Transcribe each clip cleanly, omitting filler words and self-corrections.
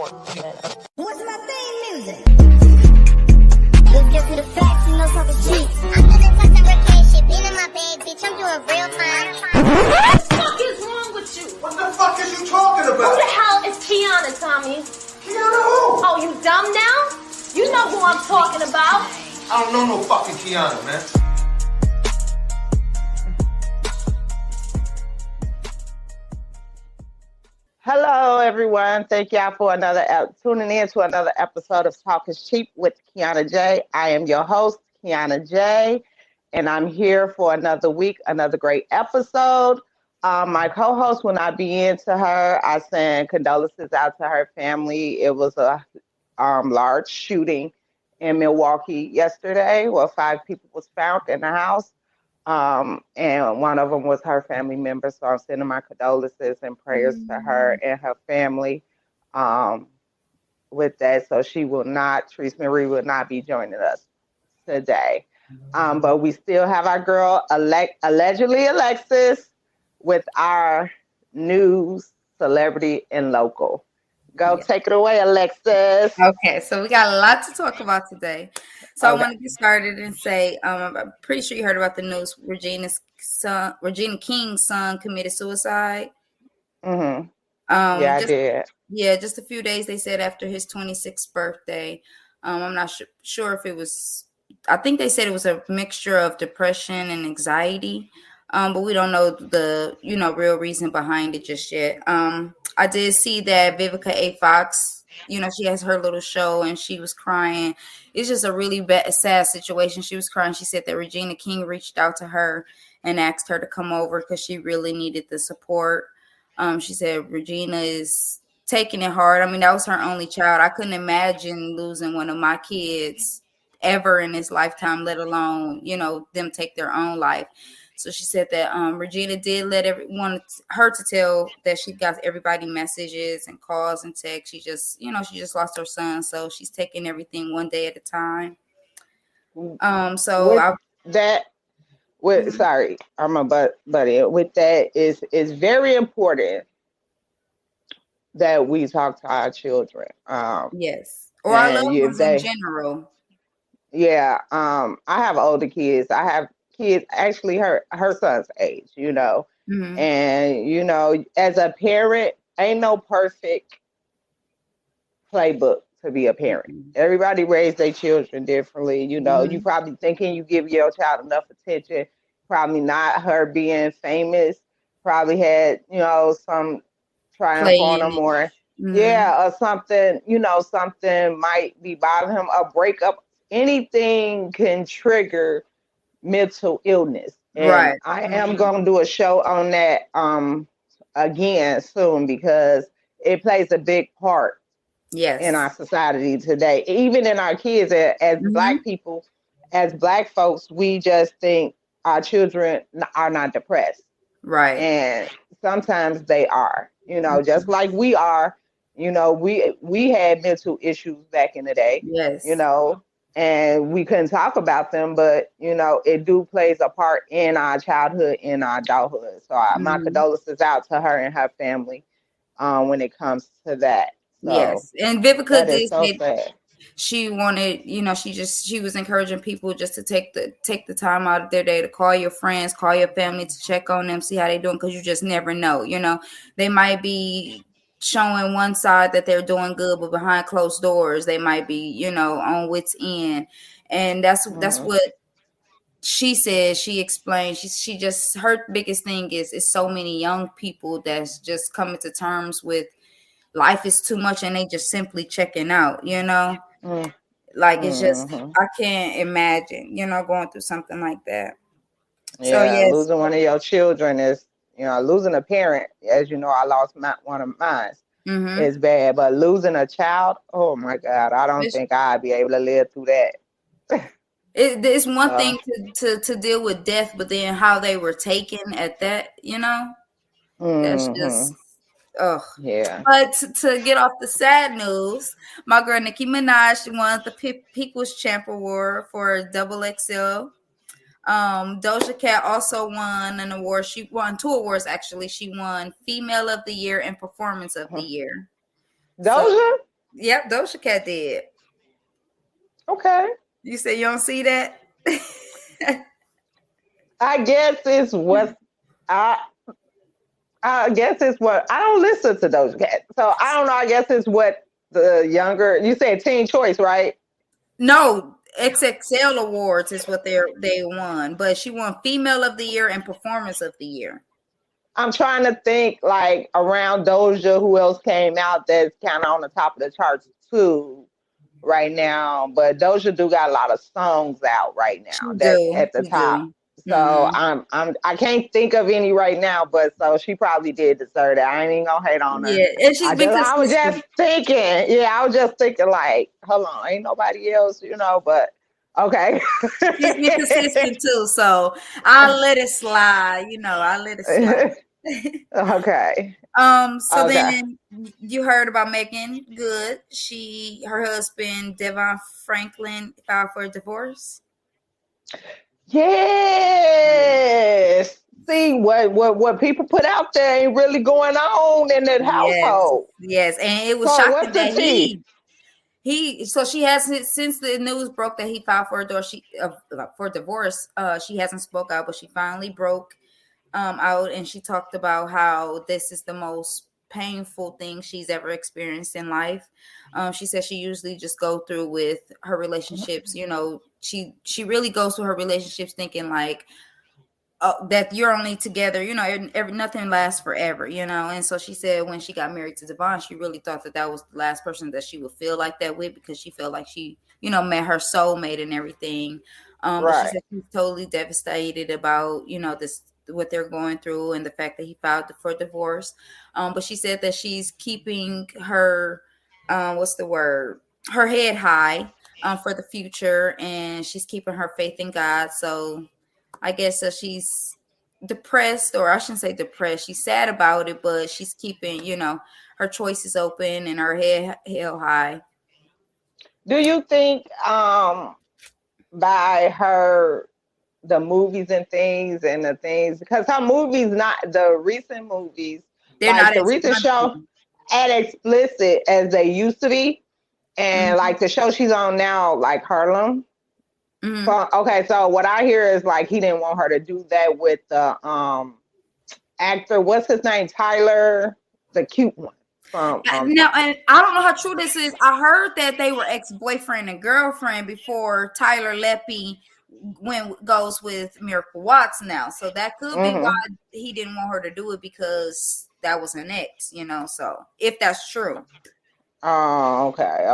What's my theme music? Let's get to the facts, you know talking shit. I'm just touching reckless shit, being in my bag, bitch. I'm doing real time. What the fuck is wrong with you? What the fuck is you talking about? Who the hell is Kiana, Tommy? Kiana who? Oh, you dumb now? You know who I'm talking about. I don't know no fucking Kiana, man. Hello, everyone. Thank y'all for tuning in to another episode of Talk is Cheap with Kiana J. I am your host, Kiana J, and I'm here for another week, another great episode. My co-host will not be in to her. I send condolences out to her family. It was a large shooting in Milwaukee yesterday where 5 people was found in the house. And one of them was her family member. So I'm sending my condolences and prayers to her and her family with that. So Treese Marie will not be joining us today. But we still have our girl, allegedly Alexis, with our news, celebrity, and local. Take it away, Alexis. Okay, so we got a lot to talk about today. So I want to get started and say, I'm pretty sure you heard about the news. Regina King's son committed suicide. Mm-hmm. I did. Yeah, just a few days, they said, after his 26th birthday. I'm not sure if it was, I think they said it was a mixture of depression and anxiety. But we don't know the, real reason behind it just yet. I did see that Vivica A. Fox, she has her little show and she was crying. It's just a really sad situation. She was crying. She said that Regina King reached out to her and asked her to come over because she really needed the support. She said Regina is taking it hard. I mean, that was her only child. I couldn't imagine losing one of my kids ever in this lifetime, let alone, them take their own life. So she said that Regina did let her to tell that she got everybody messages and calls and texts. She just lost her son. So she's taking everything one day at a time. Sorry, I'm a buddy. With that is very important that we talk to our children. Yes. Or our loved ones in general. Yeah. I have older kids. I have kids actually her son's age, Mm-hmm. And as a parent, ain't no perfect playbook to be a parent. Mm-hmm. Everybody raised their children differently. Mm-hmm. You probably thinking you give your child enough attention, probably not. Her being famous probably had some triumph on him, or or something, something might be bothering him, a breakup. Anything can trigger mental illness. And right. I am going to do a show on that again soon, because it plays a big part in our society today. Even in our kids, as Black people, as Black folks, we just think our children are not depressed. Right. And sometimes they are, just like we are. We had mental issues back in the day. Yes. And we couldn't talk about them, but it do plays a part in our childhood, in our adulthood. So my condolences out to her and her family when it comes to that. So, yes, and Vivica did say sad. She wanted, she was encouraging people just to take the time out of their day to call your friends, call your family, to check on them, see how they're doing, because you just never know. They might be showing one side that they're doing good, but behind closed doors they might be on wit's end. And that's what she said. She explained, she just, her biggest thing is so many young people that's just coming to terms with life is too much and they just simply checking out. Like, it's just, I can't imagine going through something like that. So yes, losing one of your children is, losing a parent, as I lost one of mine, is bad. But losing a child, oh my God, I don't think I'd be able to live through that. It's one thing to deal with death, but then how they were taken at that, that's just, yeah. But to get off the sad news, my girl Nicki Minaj, she won the People's Champ Award for XXL. Doja Cat also won an award. She won 2 awards, actually. She won Female of the Year and Performance of the Year. Doja? Yep, Doja Cat did. Okay. You say you don't see that? I guess it's what I I guess it's what I don't listen to Doja Cat. So I don't know. I guess it's what the younger you said Teen Choice, right? No, XXL Awards is what they won, but she won Female of the Year and Performance of the Year. I'm trying to think like around Doja, who else came out that's kind of on the top of the charts too right now. But Doja do got a lot of songs out right now that's at the She top. do. So I can't think of any right now, but so she probably did deserve it. I ain't even gonna hate on her. Yeah, and she's been I was consistent. just thinking, yeah, I was just thinking like, hold on, ain't nobody else, but okay. She's been consistent too, so I'll let it slide. I'll let it slide. Okay. So Okay. then you heard about Megan Good. Her husband Devon Franklin filed for a divorce. Yes. See what people put out there ain't really going on in that household. Yes, and it was So shocking what's the that tea? so she hasn't, since the news broke that he filed for a divorce. She hasn't spoke out, but she finally broke out, and she talked about how this is the most painful thing she's ever experienced in life. She said she usually just go through with her relationships. She really goes through her relationships thinking like that you're only together. Nothing lasts forever. And so she said when she got married to Devon, she really thought that was the last person that she would feel like that with, because she felt like she met her soulmate and everything. But she said she's totally devastated about this, what they're going through, and the fact that he filed for divorce. But she said that she's keeping her her head high for the future, and she's keeping her faith in God. So I guess she's depressed, or I shouldn't say depressed, she's sad about it, but she's keeping her choices open and her head held high. Do you think by her the movies and things and the things, because her movies, not the recent movies, They're like not the recent show, as explicit as they used to be, and like the show she's on now, like Harlem. So, okay, so what I hear is like he didn't want her to do that with the actor. What's his name? Tyler, the cute one. From now, and I don't know how true this is. I heard that they were ex-boyfriend and girlfriend before Tyler Leppy goes with Miracle Watts now. So that could be why he didn't want her to do it, because that was an ex, so if that's true. Oh, okay.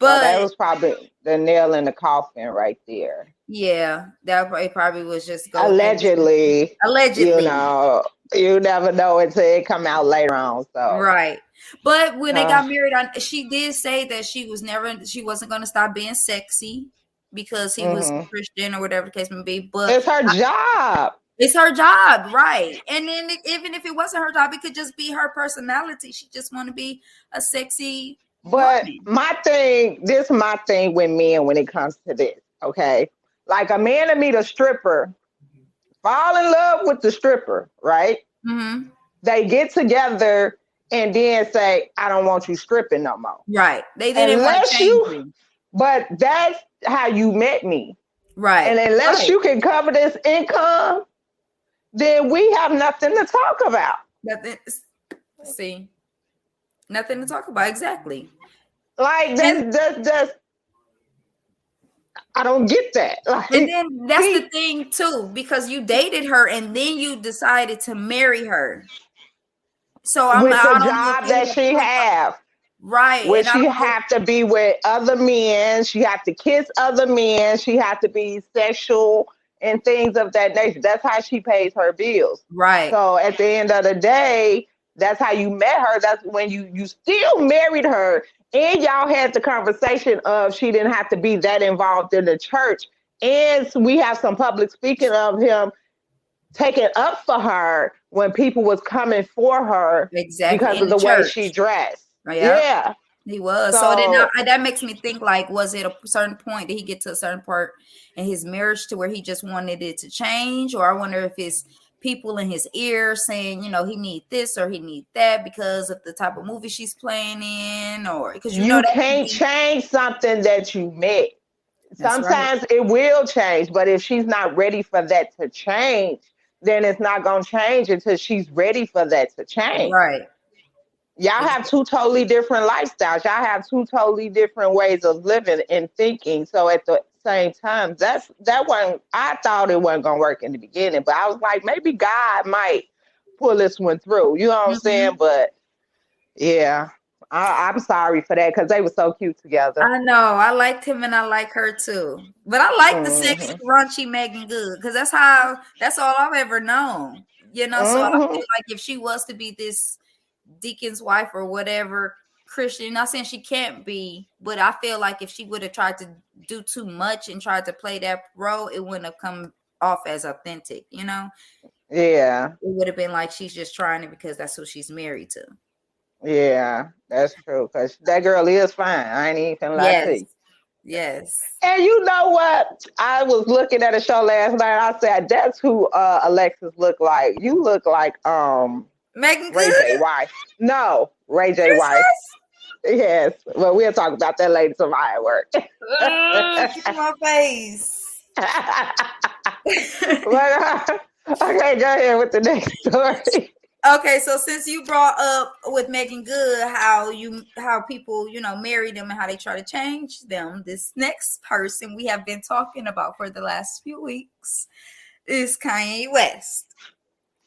But that was probably the nail in the coffin right there. Yeah, that probably was just allegedly. You never know until it come out later on. So right. But when they got married, she did say that she wasn't going to stop being sexy because he was Christian or whatever the case may be. But it's her job. It's her job, right? And then even if it wasn't her job, it could just be her personality. She just want to be a sexy. But woman. this is my thing with men when it comes to this. Okay, like a man to meet a stripper, fall in love with the stripper, right? Mm-hmm. They get together and then say, "I don't want you stripping no more." Right? They didn't want to change you. But that's how you met me, right? And unless you can cover this income, then we have nothing to talk about. Nothing to talk about. Exactly. Like that's I don't get that. Like, and then that's the thing too, because you dated her and then you decided to marry her. So with the job that she have, right? Where she have to be with other men, she have to kiss other men, she have to be sexual and things of that nature. That's how she pays her bills, right? So at the end of the day, that's how you met her. That's when you still married her. And y'all had the conversation of she didn't have to be that involved in the church. And we have some public speaking of him taking up for her when people was coming for her because of the way she dressed. Yeah. He was. So then that makes me think, like, was it a certain point, did he get to a certain part in his marriage to where he just wanted it to change? Or I wonder if it's people in his ear saying, you know, he need this or he need that because of the type of movie she's playing in, or because you can't change something that you met. Sometimes it will change, but if she's not ready for that to change, then it's not going to change until she's ready for that to change. Right. Y'all have two totally different lifestyles. Y'all have two totally different ways of living and thinking. So at the same time, that one, I thought it wasn't going to work in the beginning, but I was like, maybe God might pull this one through. You know what I'm saying? But yeah, I'm sorry for that because they were so cute together. I know. I liked him and I like her too. But I like the sexy, raunchy Megan Good because that's all I've ever known. You know, so I feel like if she was to be this deacon's wife or whatever, Christian, not saying she can't be, but I feel like if she would have tried to do too much and tried to play that role, it wouldn't have come off as authentic, you know? Yeah. It would have been like she's just trying it because that's who she's married to. Yeah, that's true. Because that girl is fine. I ain't even lie to you. Yes. And you know what? I was looking at a show last night. I said, that's who Alexis looked like. You look like Megan Ray J. Wife. No, Ray J. Wife. Yes. Well, we'll talk about that later tomorrow at work. Keep my face. Okay, go ahead with the next story. Okay, so since you brought up with Megan Good how people, you know, marry them and how they try to change them, this next person we have been talking about for the last few weeks is Kanye West.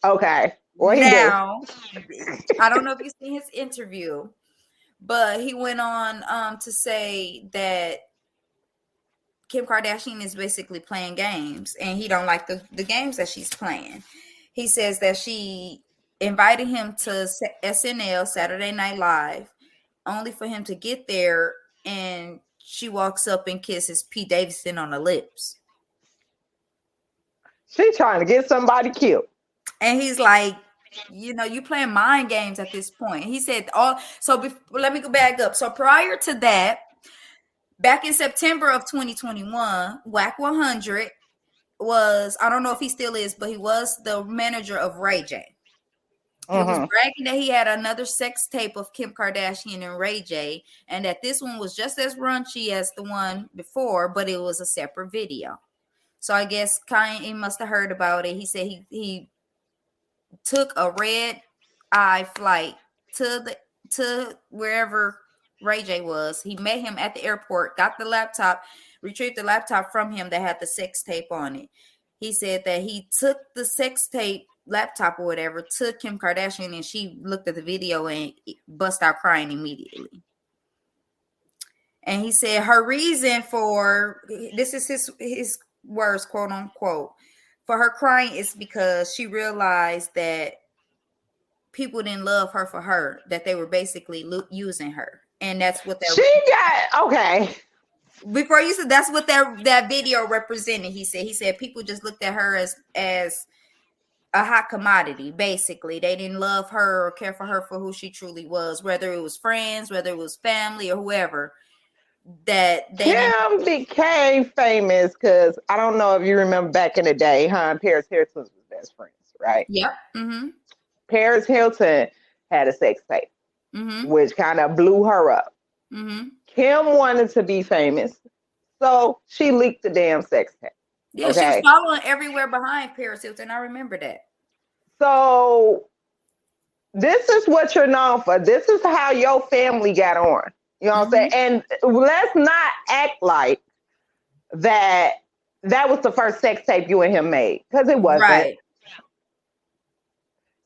Okay. What now, I don't know if you've seen his interview, but he went on to say that Kim Kardashian is basically playing games and he don't like the games that she's playing. He says that she invited him to SNL, Saturday Night Live, only for him to get there and she walks up and kisses Pete Davidson on the lips. She's trying to get somebody killed. And he's like, you know, you playing mind games at this point. He said let me go back up. So prior to that, back in September of 2021, Whack 100 was, I don't know if he still is, but he was the manager of Ray J. He was bragging that he had another sex tape of Kim Kardashian and Ray J, and that this one was just as raunchy as the one before, but it was a separate video. So I guess Kanye must have heard about it. He said he took a red eye flight to wherever Ray J was. He met him at the airport, got the laptop, retrieved the laptop from him that had the sex tape on it. He said that he took the sex tape laptop or whatever to Kim Kardashian and she looked at the video and bust out crying immediately. And he said her reason for, this is his words, quote unquote, for her crying is because she realized that people didn't love her for her, that they were basically using her. And that's what okay. Before you said that's what that video represented. He said people just looked at her as a hot commodity. Basically, they didn't love her or care for her for who she truly was, whether it was friends, whether it was family, or whoever. That Kim became famous because I don't know if you remember back in the day, and Paris Hilton was best friends, right? Yep. Paris Hilton had a sex tape, which kind of blew her up. Kim wanted to be famous, so she leaked the damn sex tape. Yeah, she was following everywhere behind Paris Hilton. I remember that. So this is what you're known for. This is how your family got on. You know what I'm saying? And let's not act like that was the first sex tape you and him made, because it wasn't. Right.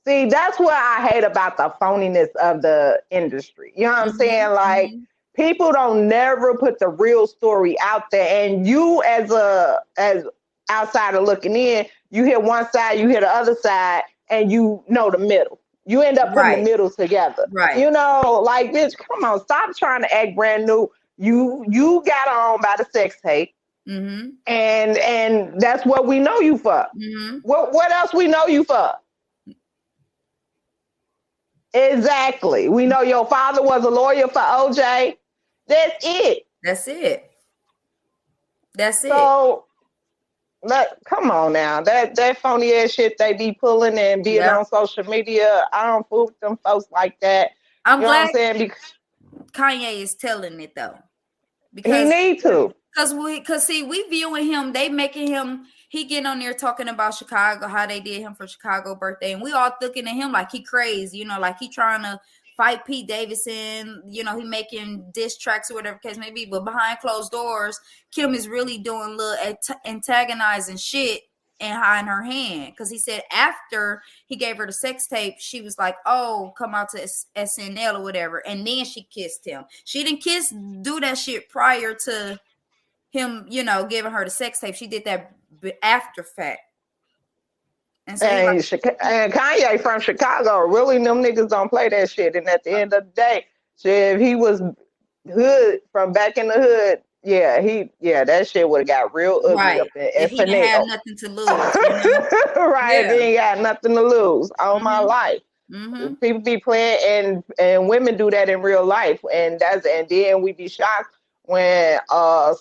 See, that's what I hate about the phoniness of the industry. You know what I'm saying? Like, people don't never put the real story out there. And you as outsider looking in, you hear one side, you hear the other side, and you know the middle. You end up putting the middle together. Right. You know, like, bitch, come on, stop trying to act brand new. You got on by the sex tape. And that's what we know you for. What else we know you for? Exactly. We know your father was a lawyer for OJ. That's it. That's it. So Come on now. That phony ass shit they be pulling and being Yeah. on social media. I don't fool with them folks like that. I'm You know what I'm glad saying? Because Kanye is telling it though. he Because need to. Cause see, we viewing him, they making him, he getting on there talking about Chicago, how they did him for Chicago birthday, and we all looking at him like he crazy, you know, like he trying to fight Pete Davidson, you know, he making diss tracks or whatever case may be, but behind closed doors, Kim is really doing little antagonizing shit and hiding her hand. Cause he said after he gave her the sex tape, she was like, oh, come out to SNL or whatever, and then she kissed him. She didn't do that shit prior to him, you know, giving her the sex tape. She did that after fact. And so And Kanye from Chicago. Really, them niggas don't play that shit. And at the end of the day, shit, if he was hood from back in the hood, that shit would have got real ugly right. up in If he didn't have nothing to lose, you know? Right, Yeah. he ain't got nothing to lose all my life. Mm-hmm. People be playing, and women do that in real life, and then we be shocked when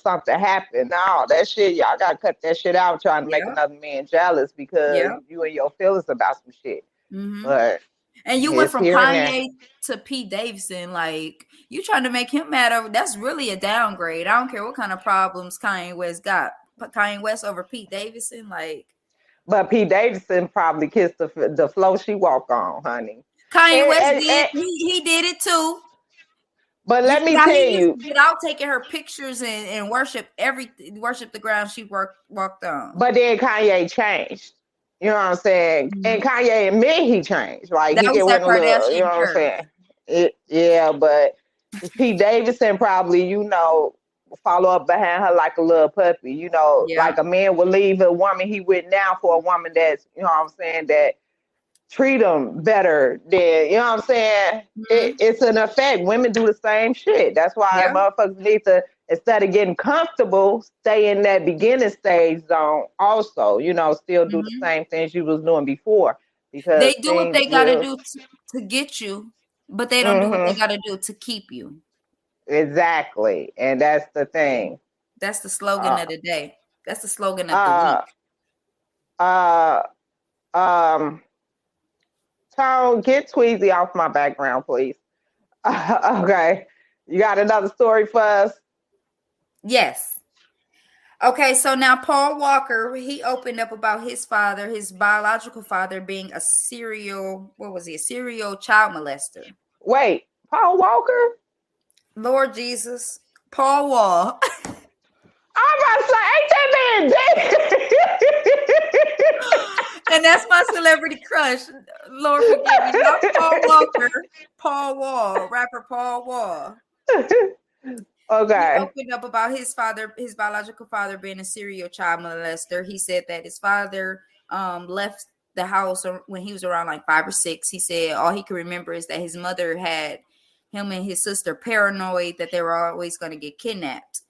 something happened. No, that shit, y'all gotta cut that shit out trying to make Yeah. another man jealous because Yeah. you and your feelings about some shit. Mm-hmm. But And you went it's from here and there. Kanye to Pete Davidson, like you trying to make him mad over. That's really a downgrade. I don't care what kind of problems Kanye West got. Kanye West over Pete Davidson, like But Pete Davidson probably kissed the floor she walk on, honey. Kanye West And- did. He did it too. But let me Now, tell he you, used to get out taking her pictures and worship the ground she walked on. but then Kanye changed. You know what I'm saying? And Kanye admit he changed. Like That he was get that with a little, Kardashian you know what I'm curve. saying? But Pete Davidson probably, follow up behind her like a little puppy. Yeah. Like a man would leave a woman he with now for a woman that's, you know what I'm saying, that treat him better than, you know what I'm saying? It's an effect. Women do the same shit. That's why Yeah. motherfuckers need to, instead of getting comfortable, stay in that beginning stage zone also, still do the same things you was doing before. Because They do what they things got to will- do to get you, but they don't do what they got to do to keep you. Exactly. And that's the thing. That's the slogan of the day. That's the slogan of the week. Tone, get Tweezy off my background, please. Okay. You got another story for us? Yes. Okay, so now Paul Walker, he opened up about his father, his biological father, being a serial child molester. Wait, Paul Walker? Lord Jesus. Paul Wall. I'm about to say, ain't that man dead? And that's my celebrity crush. Lord forgive me. Not Paul Walker. Paul Wall. Rapper Paul Wall. Okay. He opened up about his father, his biological father, being a serial child molester. He said that his father left the house when he was around like 5 or 6. He said all he could remember is that his mother had him and his sister paranoid that they were always going to get kidnapped.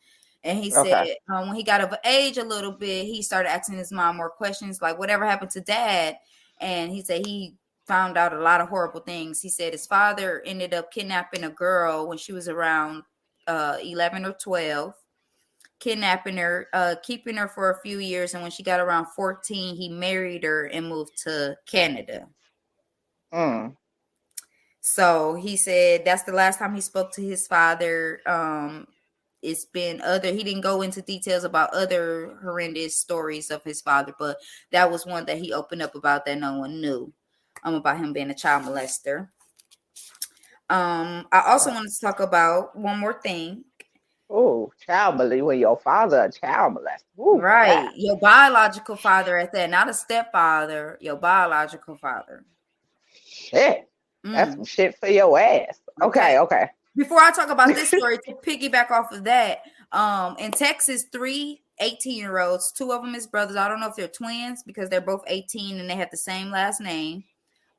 And he said when he got of age a little bit, he started asking his mom more questions like, whatever happened to dad? And he said he found out a lot of horrible things. He said his father ended up kidnapping a girl when she was around 11 or 12, kidnapping her, keeping her for a few years. And when she got around 14, he married her and moved to Canada. So he said that's the last time he spoke to his father. It's been he didn't go into details about other horrendous stories of his father, but that was one that he opened up about that no one knew about him being a child molester. I also wanted to talk about one more thing. Oh, child molester. When your father a child molester. Ooh, Right. God. Your biological father at that, not a stepfather, your biological father. Shit. That's some shit for your ass. Okay. Before I talk about this story, to piggyback off of that, in Texas, 3 18-year-olds, 2 of them is brothers. I don't know if they're twins because they're both 18 and they have the same last name.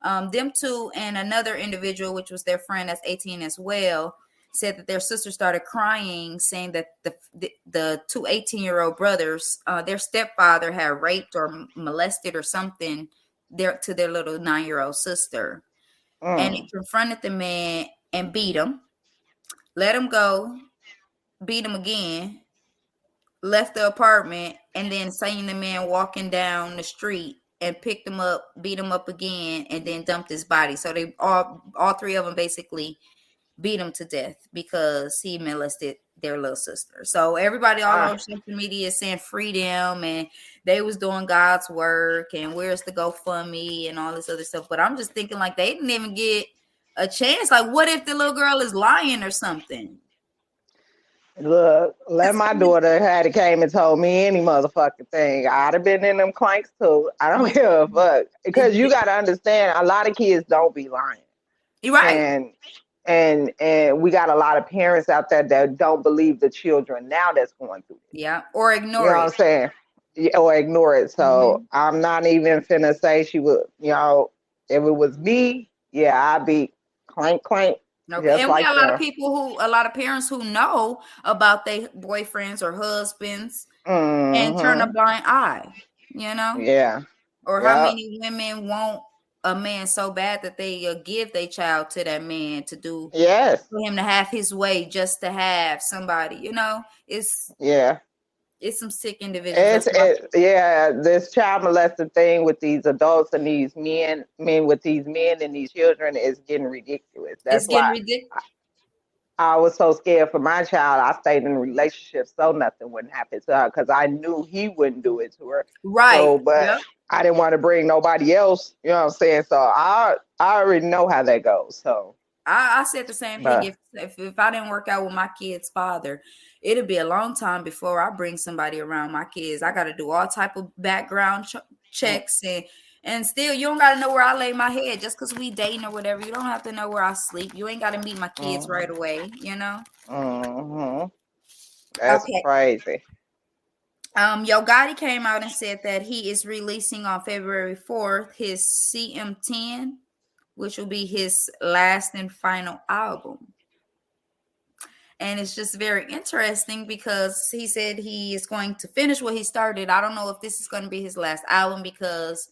Them 2 and another individual, which was their friend that's 18 as well, said that their sister started crying, saying that the 2 18-year-old brothers, their stepfather had raped or molested or something to their little 9-year-old sister. And he confronted the man and beat him. Let him go, beat him again, left the apartment, and then seen the man walking down the street and picked him up, beat him up again, and then dumped his body. So they all three of them basically beat him to death because he molested their little sister. So everybody all on social media is saying freedom, and they was doing God's work, and where's the GoFundMe and all this other stuff. But I'm just thinking, like, they didn't even get a chance. Like, what if the little girl is lying or something? Look, let my daughter had came and told me any motherfucking thing, I'd have been in them clanks too. I don't give a fuck. Because you got to understand, a lot of kids don't be lying. You're right. And we got a lot of parents out there that don't believe the children now that's going through it. Yeah, or ignore it. You know what I'm saying? Yeah, or ignore it. So I'm not even finna say she would, you know, if it was me, yeah, I'd be clank, clank. Okay. And we got a lot of parents who know about their boyfriends or husbands and turn a blind eye, you know? Yeah. Or how many women want a man so bad that they give their child to that man to do, for him to have his way just to have somebody, you know? It's some sick individuals. This child molesting thing with these adults and these men with these men and these children is getting ridiculous. That's why ridiculous. I was so scared for my child. I stayed in a relationship so nothing wouldn't happen to her because I knew he wouldn't do it to her. Right. So, but I didn't want to bring nobody else. You know what I'm saying? So I already know how that goes. So I said the same thing. If I didn't work out with my kid's father, it'll be a long time before I bring somebody around my kids. I got to do all type of background checks and still, you don't got to know where I lay my head just because we dating or whatever. You don't have to know where I sleep. You ain't got to meet my kids right away, you know? That's crazy. Yo Gotti came out and said that he is releasing on February 4th his CM10, which will be his last and final album. And it's just very interesting because he said he is going to finish what he started. I don't know if this is going to be his last album because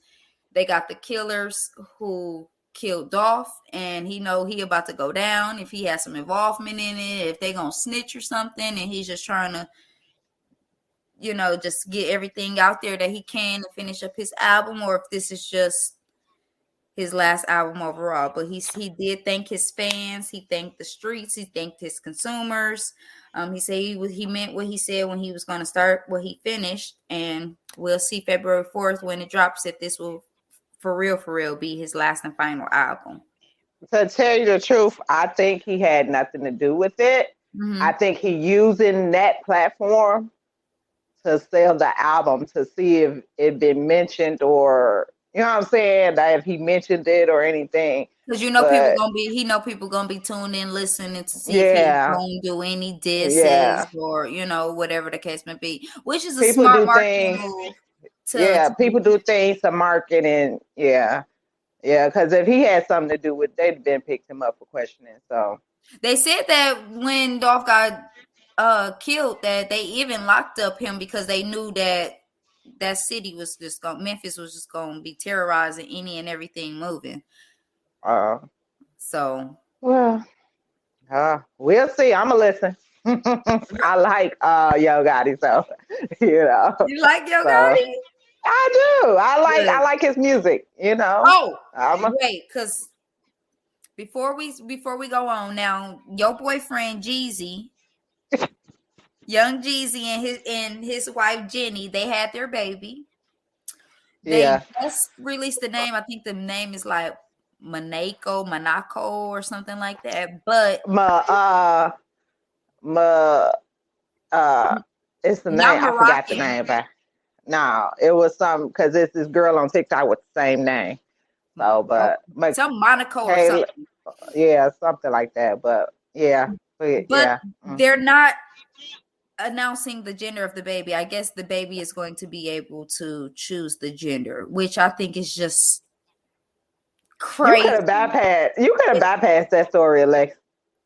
they got the killers who killed Dolph, and he about to go down if he has some involvement in it, if they gonna snitch or something, and he's just trying to, you know, just get everything out there that he can to finish up his album, or if this is just his last album overall. But he did thank his fans, he thanked the streets, he thanked his consumers. He said he meant what he said when he was going to start what he finished, and we'll see February 4th when it drops if this will for real be his last and final album. To tell you the truth, I think he had nothing to do with it. I think he using that platform to sell the album to see if it been mentioned, or you know what I'm saying, that if he mentioned it or anything. Because you know people gonna be tuned in listening to see if he's gonna do any disses or, you know, whatever the case may be, which is a smart marketing move. People do things to market, and because if he had something to do with, they'd been picked him up for questioning. So they said that when Dolph got killed, that they even locked up him because they knew that city was just Memphis was just gonna be terrorizing any and everything moving. So we'll see. I'ma listen. I like Yo Gotti, so you know. You like Yo Gotti? I do. I like his music, you know. Wait, because before we go on now, your boyfriend Jeezy, young Jeezy and his wife Jenny, they had their baby. They just released the name. I think the name is like Monaco or something like that. But it's the name. I forgot the name, but no, it was some because it's this girl on TikTok with the same name. So, but some Monaco or something. Yeah, something like that. But they're not announcing the gender of the baby. I guess the baby is going to be able to choose the gender, which I think is just crazy. You could have bypassed that story, Alex.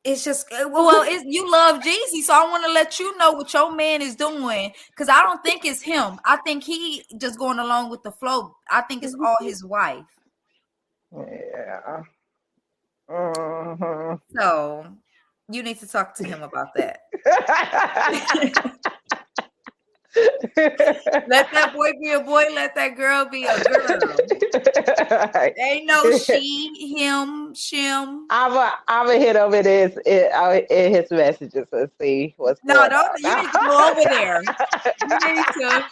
It's just, you love Jeezy, so I want to let you know what your man is doing, because I don't think it's him. I think he just going along with the flow. I think it's all his wife. Yeah. So you need to talk to him about that. Let that boy be a boy. Let that girl be a girl. Ain't no she, him, shim. I'm gonna hit him in his messages and see what's going on. You need to go over there. You need to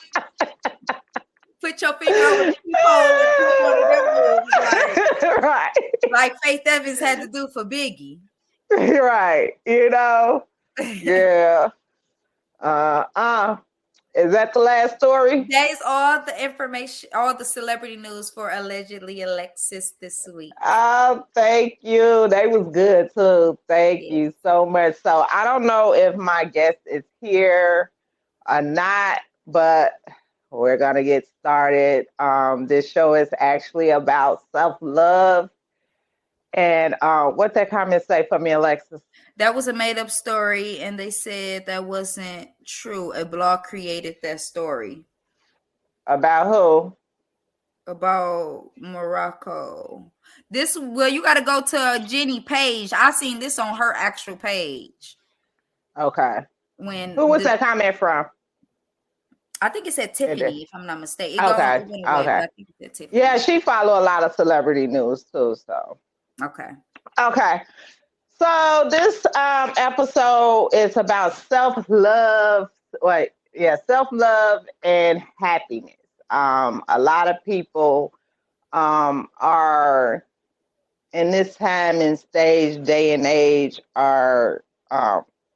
put your finger over the keyhole and put one of them moves, Right. like Faith Evans had to do for Biggie. Right. You know? Yeah. Is that the last story? That is all the information, all the celebrity news for allegedly Alexis this week. Oh, thank you. They was good too. Thank you so much. So I don't know if my guest is here or not, but we're gonna get started. This show is actually about self-love. And what that comment say for me, Alexis? That was a made-up story, and they said that wasn't true. A blog created that story. About who? About Morocco. You got to go to Jenny page. I seen this on her actual page. Okay. Who was that comment from? I think it said Tiffany, if I'm not mistaken. Okay. I think it said Tiffany. Yeah, she follow a lot of celebrity news too. So. Okay. So this episode is about self-love. Self-love and happiness. A lot of people are in this time and stage, day and age, are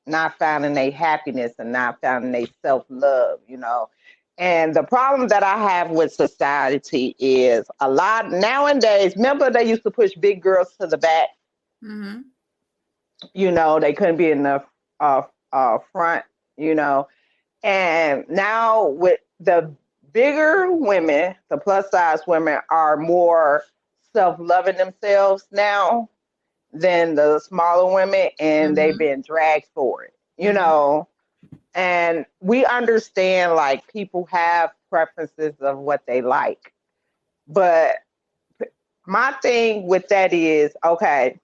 not finding their happiness and not finding their self-love, you know. And the problem that I have with society is a lot nowadays. Remember, they used to push big girls to the back. Mm-hmm. You know, they couldn't be in the front. You know, and now with the bigger women, the plus size women are more self-loving themselves now than the smaller women, and they've been dragged for it. You know. And we understand, like, people have preferences of what they like. But my thing with that is, okay,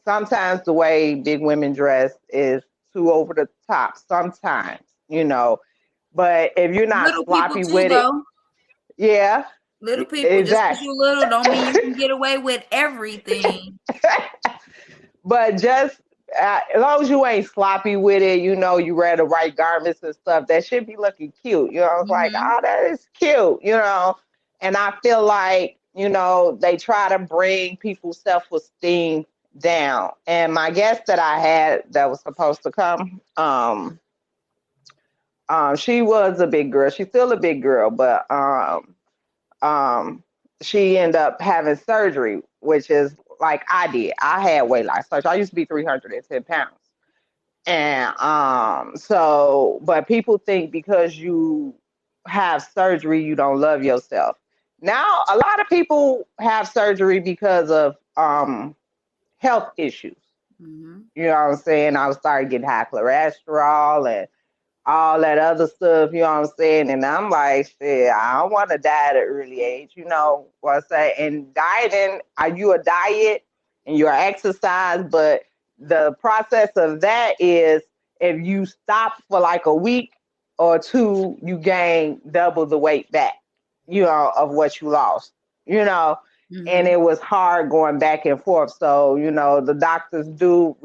sometimes the way big women dress is too over the top sometimes, you know. But if you're not little sloppy too, with though. it, yeah. Little people, exactly. Just because you're little don't mean you can get away with everything. But just as long as you ain't sloppy with it, you know, you wear the right garments and stuff, that should be looking cute. You know, it's like, oh, that is cute, you know. And I feel like, you know, they try to bring people's self-esteem down. And my guest that I had that was supposed to come, she was a big girl. She's still a big girl, but she ended up having surgery, which is like I did. I had weight loss surgery. I used to be 310 pounds. And but people think because you have surgery, you don't love yourself. Now, a lot of people have surgery because of health issues. You know what I'm saying? I was starting getting high cholesterol and all that other stuff, you know what I'm saying? And I'm like, shit, I don't want to die at an early age, you know what I'm saying? And dieting, you a diet and you're exercise, but the process of that is if you stop for like a week or two, you gain double the weight back, you know, of what you lost, you know? And it was hard going back and forth. So, you know, the doctors do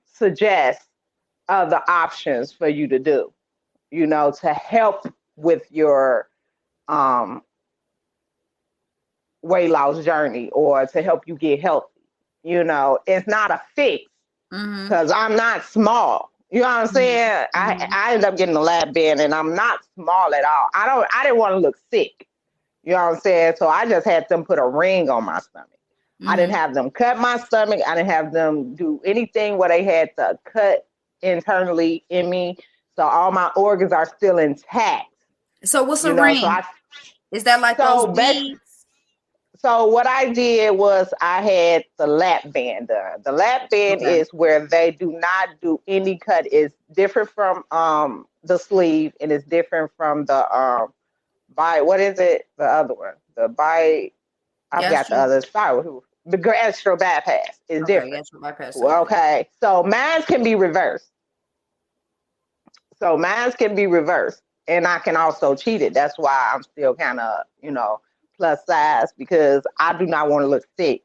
suggest other options for you to do, you know, to help with your weight loss journey or to help you get healthy. You know, it's not a fix because I'm not small. You know what I'm saying? I ended up getting a lap band and I'm not small at all. I didn't want to look sick. You know what I'm saying? So I just had them put a ring on my stomach. I didn't have them cut my stomach. I didn't have them do anything where they had to cut internally in me. So all my organs are still intact. So what's a ring? Is that like those beads? So what I did was I had the lap band done. The lap band is where they do not do any cut. It's different from the sleeve and it's different from the what is it? The other one. I've got the other side. The gastro bypass is different. Gastro bypass. Okay. So mine can be reversed. So mine can be reversed, and I can also cheat it. That's why I'm still kind of, plus size, because I do not want to look sick,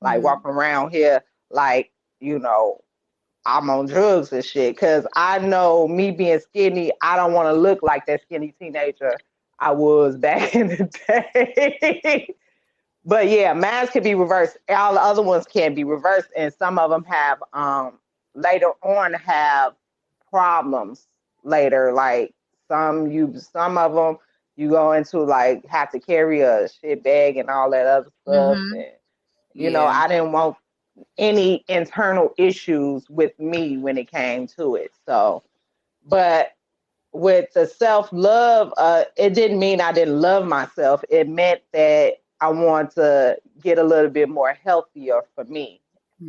like walking around here like, I'm on drugs and shit. Because I know me being skinny, I don't want to look like that skinny teenager I was back in the day. But yeah, mine can be reversed. All the other ones can be reversed, and some of them have later on have problems later. Like some of them you go into like have to carry a shit bag and all that other stuff. And I didn't want any internal issues with me when it came to it. So, but with the self-love, it didn't mean I didn't love myself. It meant that I want to get a little bit more healthier for me.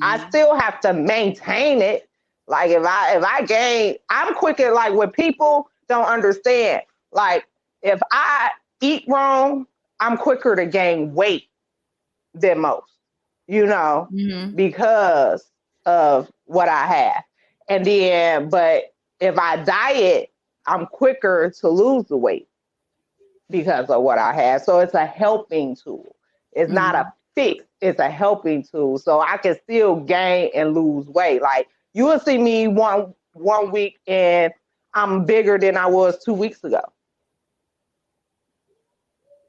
I still have to maintain it. Like if I gain, I'm quicker. Like when people don't understand, like if I eat wrong, I'm quicker to gain weight than most, because of what I have. And then, but if I diet, I'm quicker to lose the weight because of what I have. So it's a helping tool. It's not a fix. It's a helping tool. So I can still gain and lose weight. Like you will see me one week and I'm bigger than I was 2 weeks ago.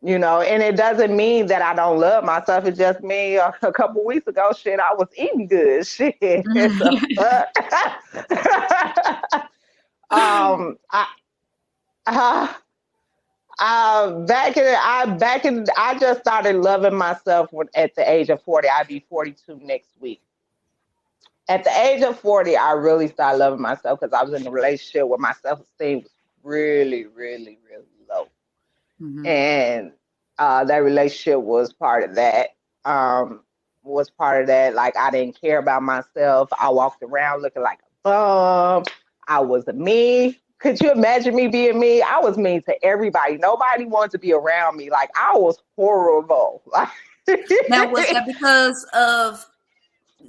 And it doesn't mean that I don't love myself. It just means a couple weeks ago, shit, I was eating good. Shit. I just started loving myself at the age of 40. I'll be 42 next week. At the age of 40, I really started loving myself because I was in a relationship where my self-esteem was really, really, really low. And that relationship was part of that. Like I didn't care about myself. I walked around looking like a bum. I was mean. Could you imagine me being mean? I was mean to everybody. Nobody wanted to be around me. Like I was horrible. Now, was that because of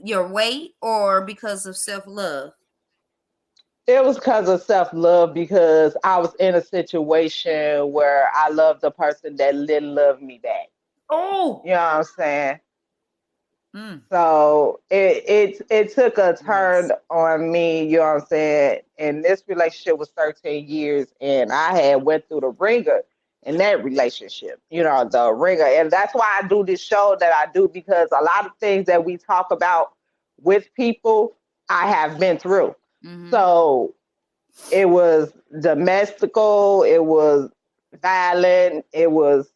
your weight or because of self-love? It was because of self-love, because I was in a situation where I loved the person that didn't love me back. Oh, you know what I'm saying? So it took a turn on me, you know what I'm saying? And this relationship was 13 years, and I had went through the ringer in that relationship, the ringer. And that's why I do this show that I do, because a lot of things that we talk about with people, I have been through. So it was domestical, it was violent, it was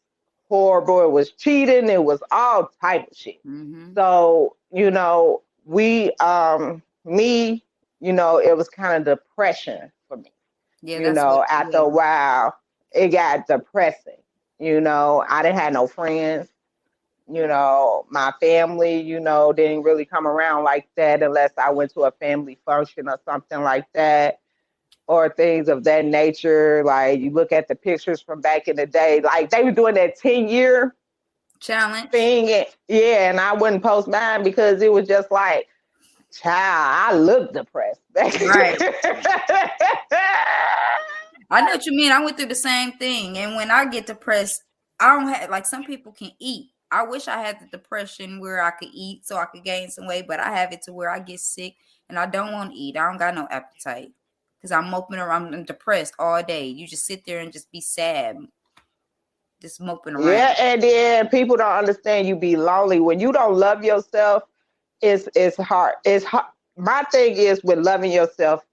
horrible, it was cheating, it was all type of shit. So, it was kind of depression for me. Yeah, after a while, it got depressing. I didn't have no friends. My family, didn't really come around like that unless I went to a family function or something like that, or things of that nature. Like you look at the pictures from back in the day, like they were doing that 10-year challenge thing. Yeah, and I wouldn't post mine because it was just like, child, I look depressed. Right. I know what you mean. I went through the same thing. And when I get depressed, I don't have, like some people can eat. I wish I had the depression where I could eat so I could gain some weight, but I have it to where I get sick and I don't want to eat. I don't got no appetite because I'm moping around. I'm depressed all day. You just sit there and just be sad, just moping around. Yeah, and then people don't understand you be lonely. When you don't love yourself, it's hard. It's hard. My thing is with loving yourself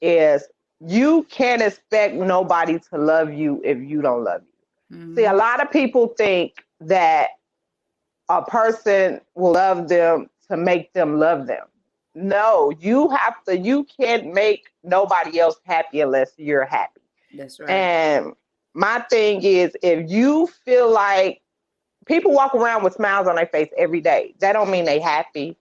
is you can't expect nobody to love you if you don't love you. See, a lot of people think that a person will love them to make them love them. No, you can't make nobody else happy unless you're happy. That's right. And my thing is, if you feel like people walk around with smiles on their face every day, that don't mean they happy.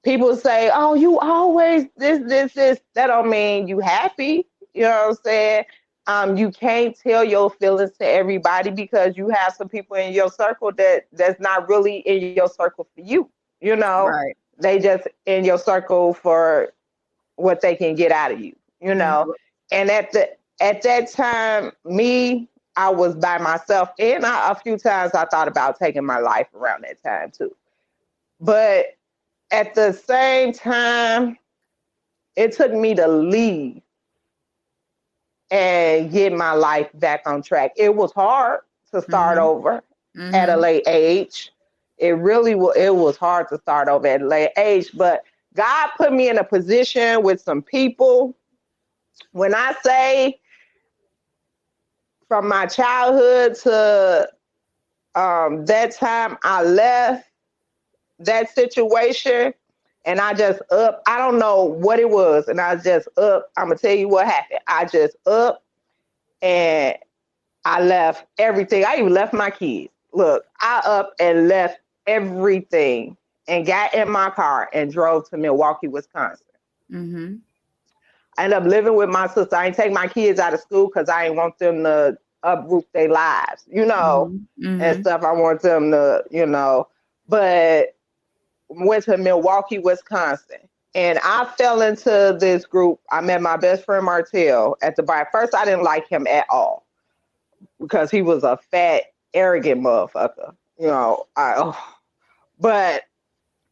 People say, oh, you always this. That don't mean you happy. You know what I'm saying? You can't tell your feelings to everybody because you have some people in your circle that's not really in your circle for you. Right. They just in your circle for what they can get out of you. you know. And at that time, I was by myself, and a few times I thought about taking my life around that time too. But at the same time, it took me to leave and get my life back on track. It was hard to start over at a late age. It was hard to start over at a late age, but God put me in a position with some people. When I say from my childhood to that time I left that situation, and I just up. I don't know what it was, and I just up. I'm gonna tell you what happened. I just up, and I left everything. I even left my kids. Look, I up and left everything and got in my car and drove to Milwaukee, Wisconsin. Mm-hmm. I ended up living with my sister. I ain't take my kids out of school because I ain't want them to uproot their lives, you know, and stuff. I want them to, you know, but went to Milwaukee, Wisconsin. And I fell into this group. I met my best friend Martell at the bar. At first, I didn't like him at all because he was a fat, arrogant motherfucker, you know. But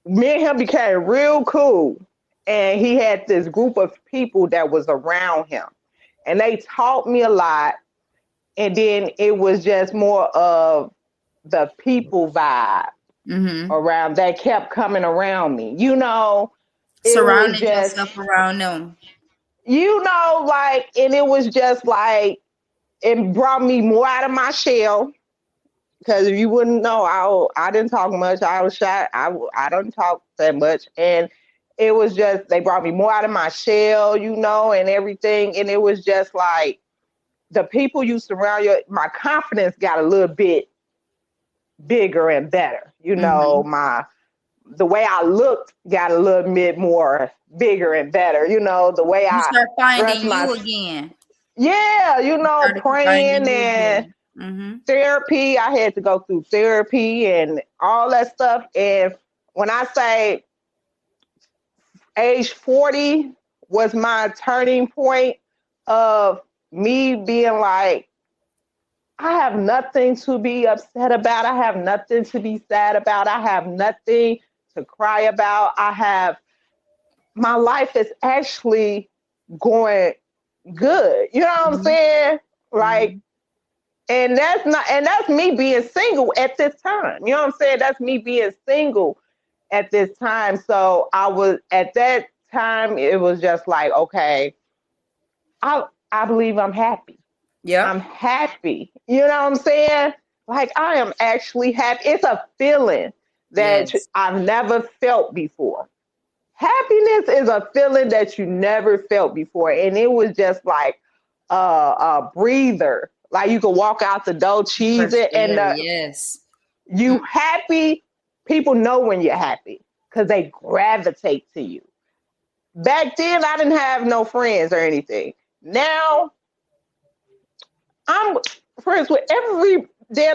me and him became real cool. And he had this group of people that was around him. And they taught me a lot. And then it was just more of the people vibe around that kept coming around me. You know, surrounding yourself around them. You know, like, and it was just like, it brought me more out of my shell. Because if you wouldn't know, I didn't talk much. I was shy. I didn't talk that much. And it was just, they brought me more out of my shell, you know, and everything. And it was just like, the people you surround my confidence got a little bit bigger and better. You know, the way I looked got a little bit more bigger and better. You know, the way I start finding you again. Yeah, you know, praying and therapy. I had to go through therapy and all that stuff. And when I say age 40 was my turning point of me being like, I have nothing to be upset about. I have nothing to be sad about. I have nothing to cry about. My life is actually going good. You know what I'm saying? Like, and that's me being single at this time. You know what I'm saying? That's me being single at this time. So I was, at that time, it was just like, okay, I believe I'm happy. Yeah. I'm happy. You know what I'm saying? Like, I am actually happy. It's a feeling that I've never felt before. Happiness is a feeling that you never felt before. And it was just like a breather. Like, you could walk out the door, cheese it, and you happy. People know when you're happy because they gravitate to you. Back then, I didn't have no friends or anything. Now, I'm friends with damn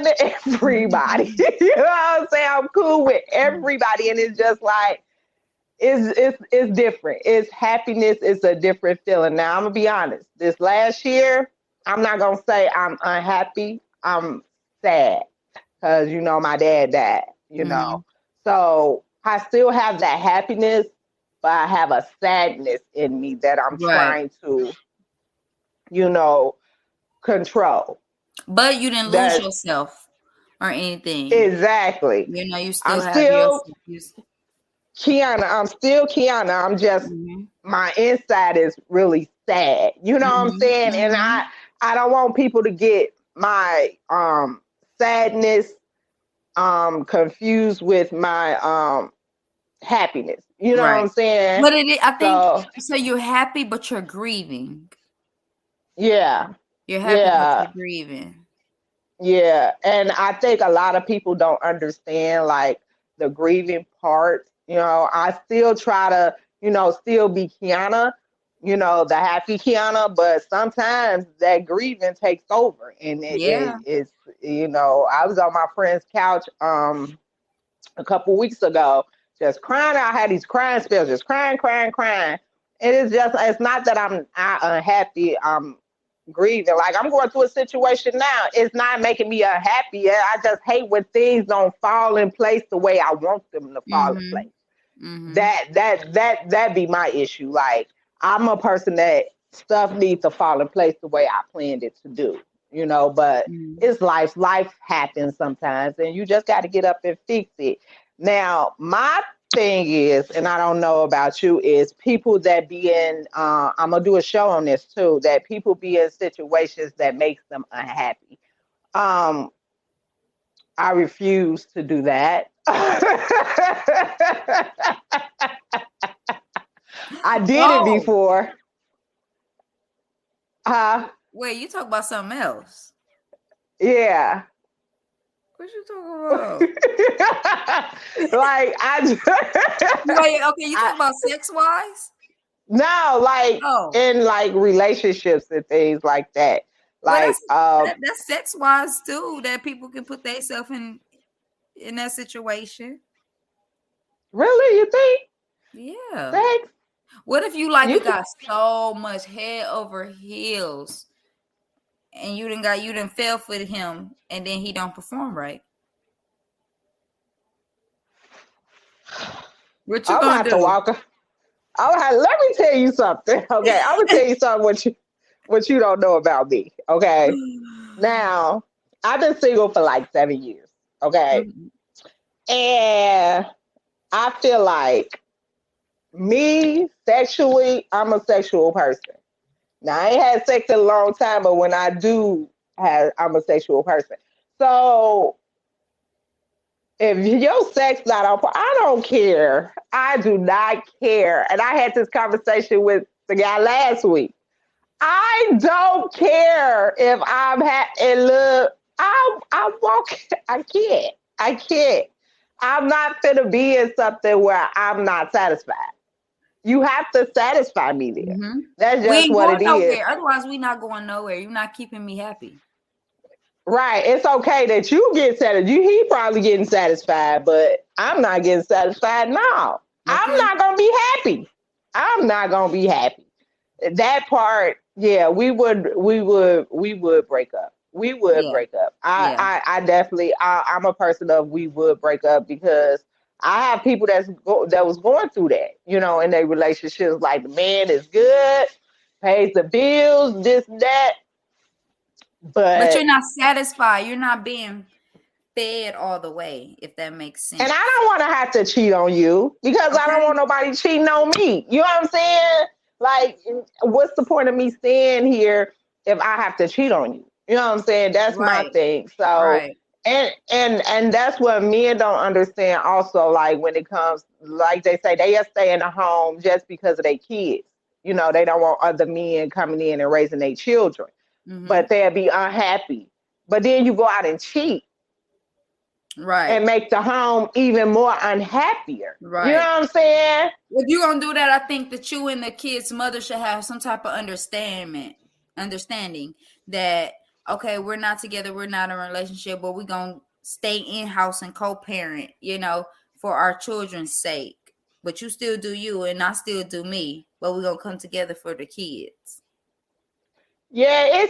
near everybody. You know what I'm saying? I'm cool with everybody, and it's just like, it's different. It's happiness. It's a different feeling. Now, I'm gonna be honest. This last year, I'm not gonna say I'm unhappy. I'm sad because, you know, my dad died. You know, so I still have that happiness, but I have a sadness in me that I'm trying to, you know, control. But you didn't lose yourself or anything. Exactly. You know, you still have yourself. Kiana. I'm still Kiana. I'm just, my inside is really sad. You know what I'm saying? And I don't want people to get my sadness confused with my happiness. You know what I'm saying? But I think so. You're happy, but you're grieving. Yeah. You're happy, but you're grieving. Yeah. And I think a lot of people don't understand, like, the grieving part. You know, I still try to, you know, still be Kiana, you know, the happy Kiana, but sometimes that grieving takes over. And it's, you know, I was on my friend's couch a couple weeks ago, just crying. I had these crying spells, just crying. It is just, it's not that I'm unhappy, I'm grieving. Like, I'm going through a situation now. It's not making me unhappy. I just hate when things don't fall in place the way I want them to fall in place. That be my issue. Like, I'm a person that stuff needs to fall in place the way I planned it to do, you know, but it's life. Life happens sometimes, and you just got to get up and fix it. Now, my thing is, and I don't know about you, is people that be in, I'm going to do a show on this too, that people be in situations that makes them unhappy. I refuse to do that. I did it before. Wait, you talk about something else? Yeah. What you talking about? Like, Wait, okay, you talking about sex-wise? No, like in like relationships and things like that. Like, that's sex-wise too, that people can put themselves in that situation. Really, you think? Yeah. Sex? What if you got so much head over heels, and you didn't fell for him, and then he don't perform right? What you gonna do? Let me tell you something. Okay, I'm gonna tell you something what you don't know about me. Okay, now I've been single for like 7 years. Okay, and I feel like me sexually, I'm a sexual person. Now, I ain't had sex in a long time, but when I do I'm a sexual person. So if your sex not on point, I don't care. I do not care. And I had this conversation with the guy last week. I don't care if I'm and look, I can't. I'm not finna be in something where I'm not satisfied. You have to satisfy me there. That's just what it is. Otherwise, we not going nowhere. You're not keeping me happy. Right. It's okay that you get satisfied. He probably getting satisfied, but I'm not getting satisfied now. Okay. I'm not gonna be happy. That part, yeah, we would break up. We would break up. I definitely, I'm a person of we would break up, because I have people that was going through that, you know, in their relationships. Like, the man is good, pays the bills, this and that. But you're not satisfied. You're not being fed all the way, if that makes sense. And I don't want to have to cheat on you, because I don't want nobody cheating on me. You know what I'm saying? Like, what's the point of me staying here if I have to cheat on you? You know what I'm saying? That's my thing. So, and that's what men don't understand also, like, when it comes, like they say, they just stay in the home just because of their kids. You know, they don't want other men coming in and raising their children. But they'll be unhappy. But then you go out and cheat. Right. And make the home even more unhappier. Right. You know what I'm saying? If you're going to do that, I think that you and the kid's mother should have some type of understanding that, okay, we're not together, we're not in a relationship, but we're going to stay in-house and co-parent, you know, for our children's sake. But you still do you and I still do me, but we're going to come together for the kids. Yeah,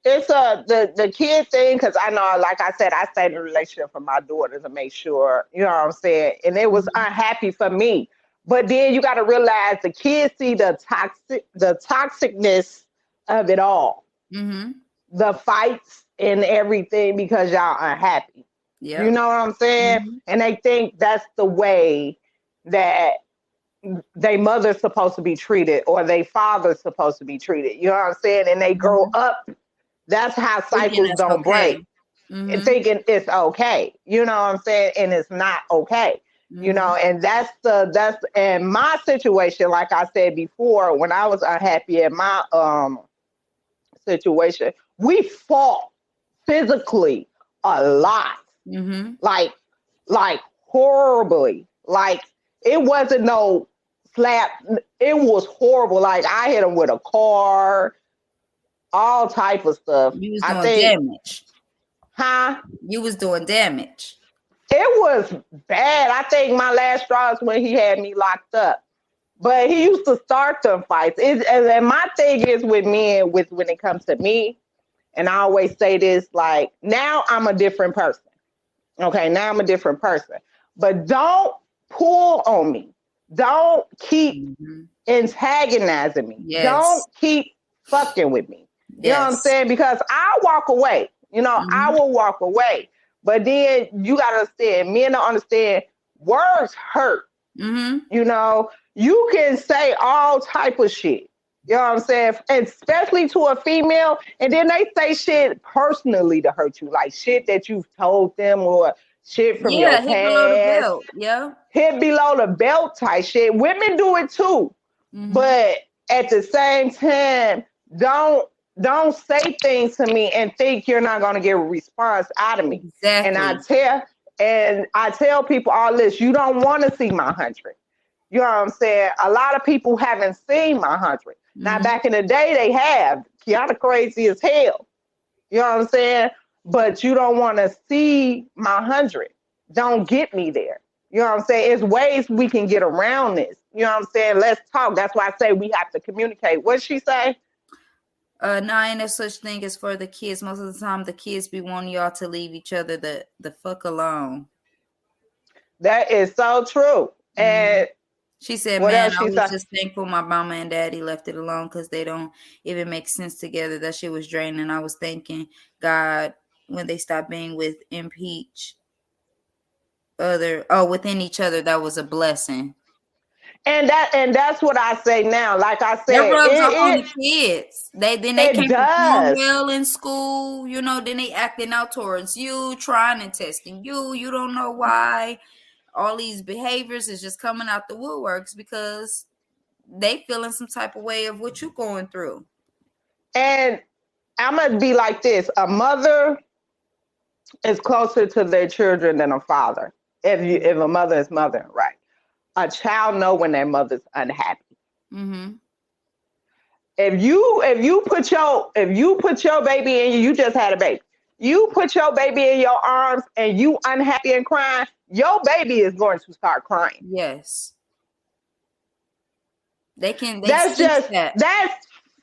the kid thing, because I know, like I said, I stayed in a relationship for my daughter to make sure, you know what I'm saying? And it was unhappy for me. But then you got to realize the kids see the toxicness of it all. The fights and everything, because y'all unhappy. Yeah. You know what I'm saying? And they think that's the way that their mother's supposed to be treated, or their father's supposed to be treated. You know what I'm saying? And they grow up. That's how cycles don't break. And thinking it's okay. You know what I'm saying? And it's not okay. You know, and that's and my situation, like I said before, when I was unhappy in my situation, we fought physically a lot. Like horribly. Like, it wasn't no slap. It was horrible. Like, I hit him with a car, all type of stuff. You was doing damage. Huh? You was doing damage. It was bad. I think my last straw is when he had me locked up. But he used to start them fights. And my thing is with men, when it comes to me, and I always say this, like, now I'm a different person. Okay, now I'm a different person. But don't pull on me. Don't keep antagonizing me. Yes. Don't keep fucking with me. You know what I'm saying? Because I'll walk away. You know, I will walk away. But then you got to understand, men don't understand, words hurt. You know, you can say all type of shit. You know what I'm saying? Especially to a female. And then they say shit personally to hurt you. Like shit that you've told them or shit from your past. Hit below the belt. Yeah. Hit below the belt type shit. Women do it too. But at the same time, don't say things to me and think you're not going to get a response out of me. Exactly. And I tell people all this, you don't want to see my 100. You know what I'm saying? A lot of people haven't seen my 100. Now, back in the day, they have. Kiana crazy as hell. You know what I'm saying? But you don't want to see my 100. Don't get me there. You know what I'm saying? It's ways we can get around this. You know what I'm saying? Let's talk. That's why I say we have to communicate. What'd she say? No, ain't no such thing as for the kids. Most of the time, the kids be wanting y'all to leave each other the fuck alone. That is so true. And she said, man, I was just thankful my mama and daddy left it alone because they don't even make sense together. That shit was draining. I was thanking God when they stopped being within each other, that was a blessing. And that's what I say now. Like I said, that rubs off on the kids. They can't perform well in school. You know, then they acting out towards you, trying and testing you. You don't know why. All these behaviors is just coming out the woodworks because they feeling some type of way of what you're going through. And I'm gonna be like this: a mother is closer to their children than a father. If a mother is mothering, right? A child know when their mother's unhappy. If you put your baby in, you just had a baby. You put your baby in your arms and you unhappy and crying, your baby is going to start crying. Yes. That's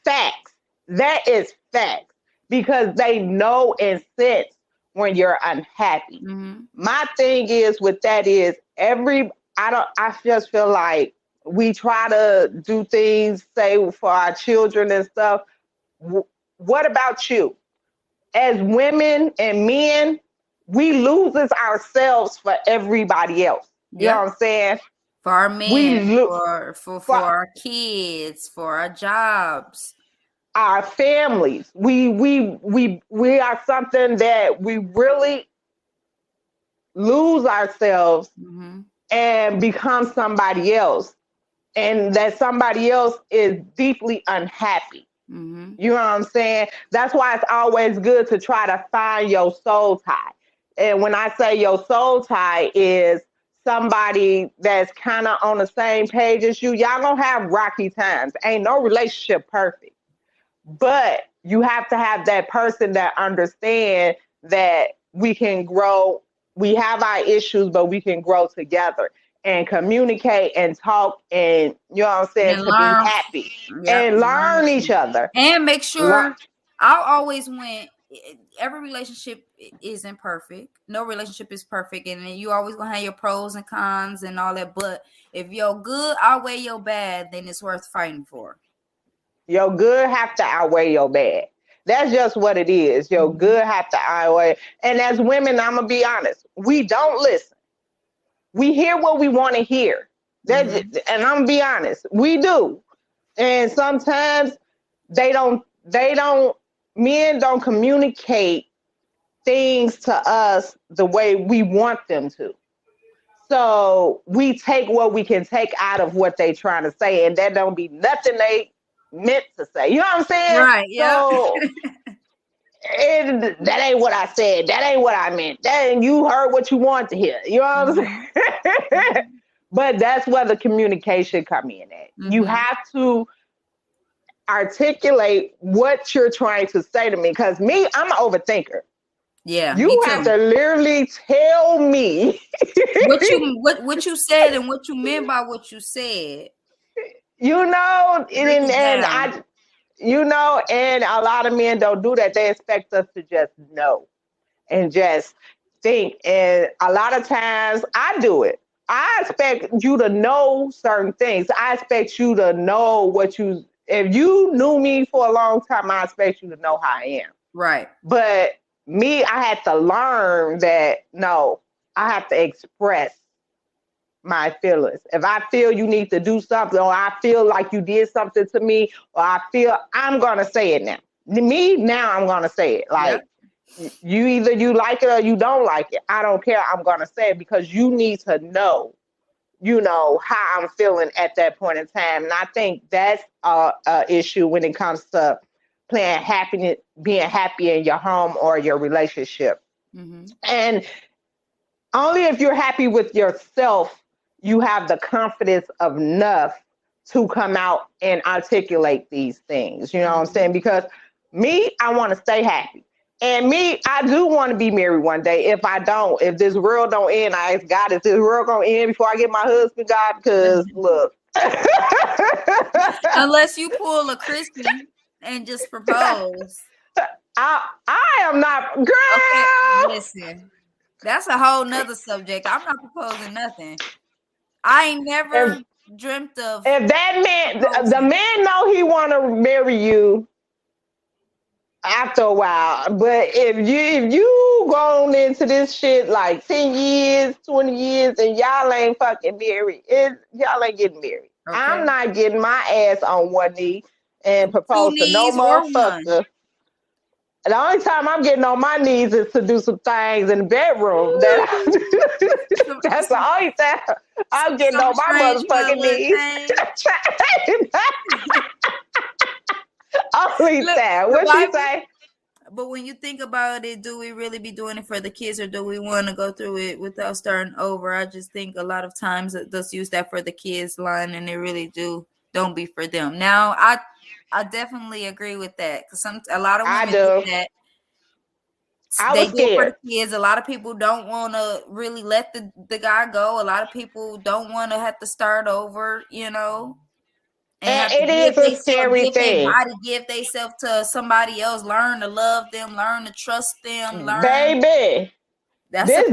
facts. That is facts. Because they know and sense when you're unhappy. My thing is with that is I just feel like we try to do things, say for our children and stuff. What about you? As women and men, we loses ourselves for everybody else. You know what I'm saying? For our men, for our kids, for our jobs, our families. We are something that we really lose ourselves and become somebody else. And that somebody else is deeply unhappy. You know what I'm saying? That's why it's always good to try to find your soul tie. And when I say your soul tie is somebody that's kind of on the same page as you, y'all gonna have rocky times. Ain't no relationship perfect. But you have to have that person that understands that we can grow. We have our issues, but we can grow together and communicate and talk and, you know what I'm saying, to be happy and learn each other. And make sure, I always went, every relationship isn't perfect. No relationship is perfect. And you always going to have your pros and cons and all that. But if your good outweigh your bad, then it's worth fighting for. Your good have to outweigh your bad. That's just what it is. Your good have to outweigh. And as women, I'm going to be honest, we don't listen. We hear what we want to hear. And I'm going to be honest, we do. And sometimes men don't communicate things to us the way we want them to. So we take what we can take out of what they trying to say, and that don't be nothing they meant to say. You know what I'm saying? Right, yeah. So that ain't what I said. That ain't what I meant. You heard what you want to hear. You know what I'm saying? But that's where the communication come in at. You have to articulate what you're trying to say to me. Because I'm an overthinker. Yeah. You have to literally tell me what you said and what you meant by what you said. you know, Break it and down. and a lot of men don't do that. They expect us to just know and just think. And a lot of times I do it. I expect you to know certain things. I expect you to know if you knew me for a long time, I expect you to know how I am. Right. But me, I had to learn that no, I have to express my feelings. If I feel you need to do something, or I feel like you did something to me, or I'm gonna say it now. Now I'm gonna say it. Like you either you like it or you don't like it. I don't care. I'm gonna say it because you need to know, how I'm feeling at that point in time. And I think that's a issue when it comes to being happy in your home or your relationship. Mm-hmm. And only if you're happy with yourself, you have the confidence enough to come out and articulate these things. You know what I'm saying? Because me, I want to stay happy. And me, I do want to be married one day. If this world don't end, I ask God, is this world going to end before I get my husband, God? Because look. Unless you pull a Christian and just propose. I am not, girl. Okay, listen. That's a whole nother subject. I'm not proposing nothing. I ain't never dreamt of. If that man, the man know he want to marry you after a while, but if you going into this shit like 10 years, 20 years, and y'all ain't fucking married, y'all ain't getting married. Okay. I'm not getting my ass on one knee and propose to no motherfucker. The only time I'm getting on my knees is to do some things in the bedroom. That's the only time I'm getting on my motherfucking knees. Only time. What you say? But when you think about it, do we really be doing it for the kids, or do we want to go through it without starting over? I just think a lot of times it does use that for the kids line, and they really don't be for them. Now, I definitely agree with that, because a lot of women do that. They do it for the kids. A lot of people don't want to really let the guy go. A lot of people don't want to have to start over, And it is a scary thing. Give themselves to somebody else. Learn to love them. Learn to trust them. Baby, that's this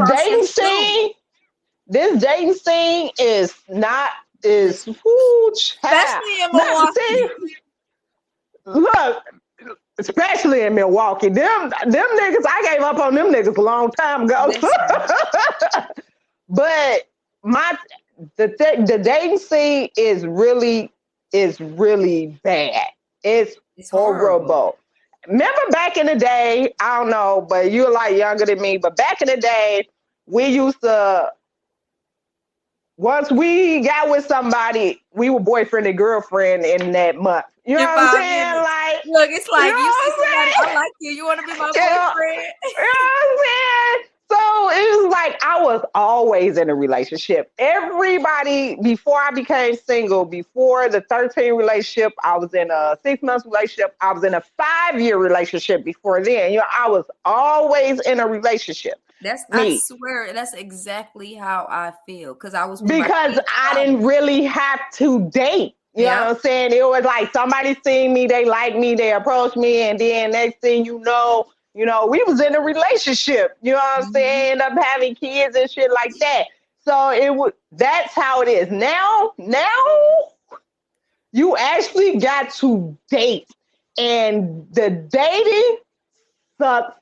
dating scene is huge. Especially in Milwaukee. Look, especially in Milwaukee. Them niggas, I gave up on them niggas a long time ago. But the dating scene is really bad. It's horrible. Remember back in the day, I don't know, but you're like younger than me, but back in the day, we used to, once we got with somebody, we were boyfriend and girlfriend in that month. You know what I'm saying? Like, look, it's like you see somebody, I like you. You want to be my boyfriend? You know what I'm saying? So it was like I was always in a relationship. Everybody, before I became single, before the 13 relationship, I was in a 6 months relationship. I was in a 5-year relationship before then. I was always in a relationship. I swear, that's exactly how I feel. Because I didn't really have to date. You know what I'm saying? It was like somebody seen me, they liked me, they approached me, and then next thing you know, we was in a relationship. You know what I'm saying? End up having kids and shit like that. So that's how it is. Now you actually got to date, and the dating sucks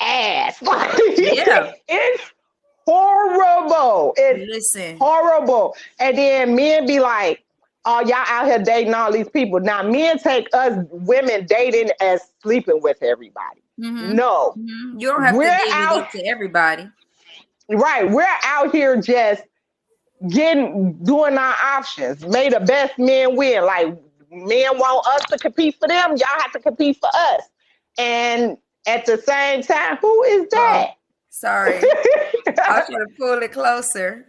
ass. It's horrible. It's horrible. And then men be like, oh, y'all out here dating all these people. Now, men take us women dating as sleeping with everybody. Mm-hmm. No. Mm-hmm. You don't have to date to everybody. Right. We're out here just doing our options. May the best men win. Like, men want us to compete for them. Y'all have to compete for us. And at the same time, who is that? Oh, sorry. I should have pulled it closer.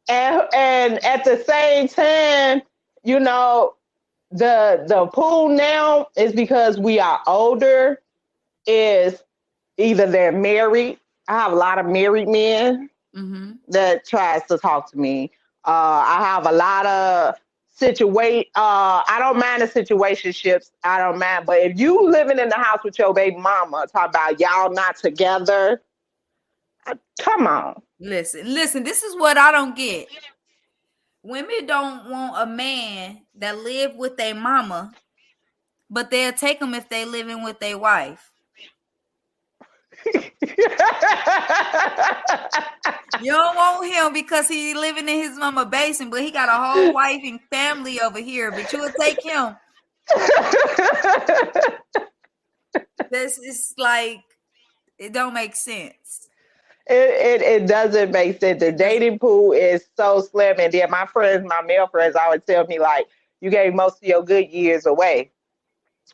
And at the same time, the pool now is because we are older, is either they're married. I have a lot of married men that tries to talk to me. I have a lot of I don't mind the situationships. I don't mind. But if you living in the house with your baby mama, talk about y'all not together. Come on. Listen. This is what I don't get. Women don't want a man that live with their mama, but they'll take them if they living with their wife. You don't want him because he living in his mama basement, but he got a whole wife and family over here. But you will take him. This is like, it don't make sense. It doesn't make sense. The dating pool is so slim. And then my male friends always tell me, like, you gave most of your good years away.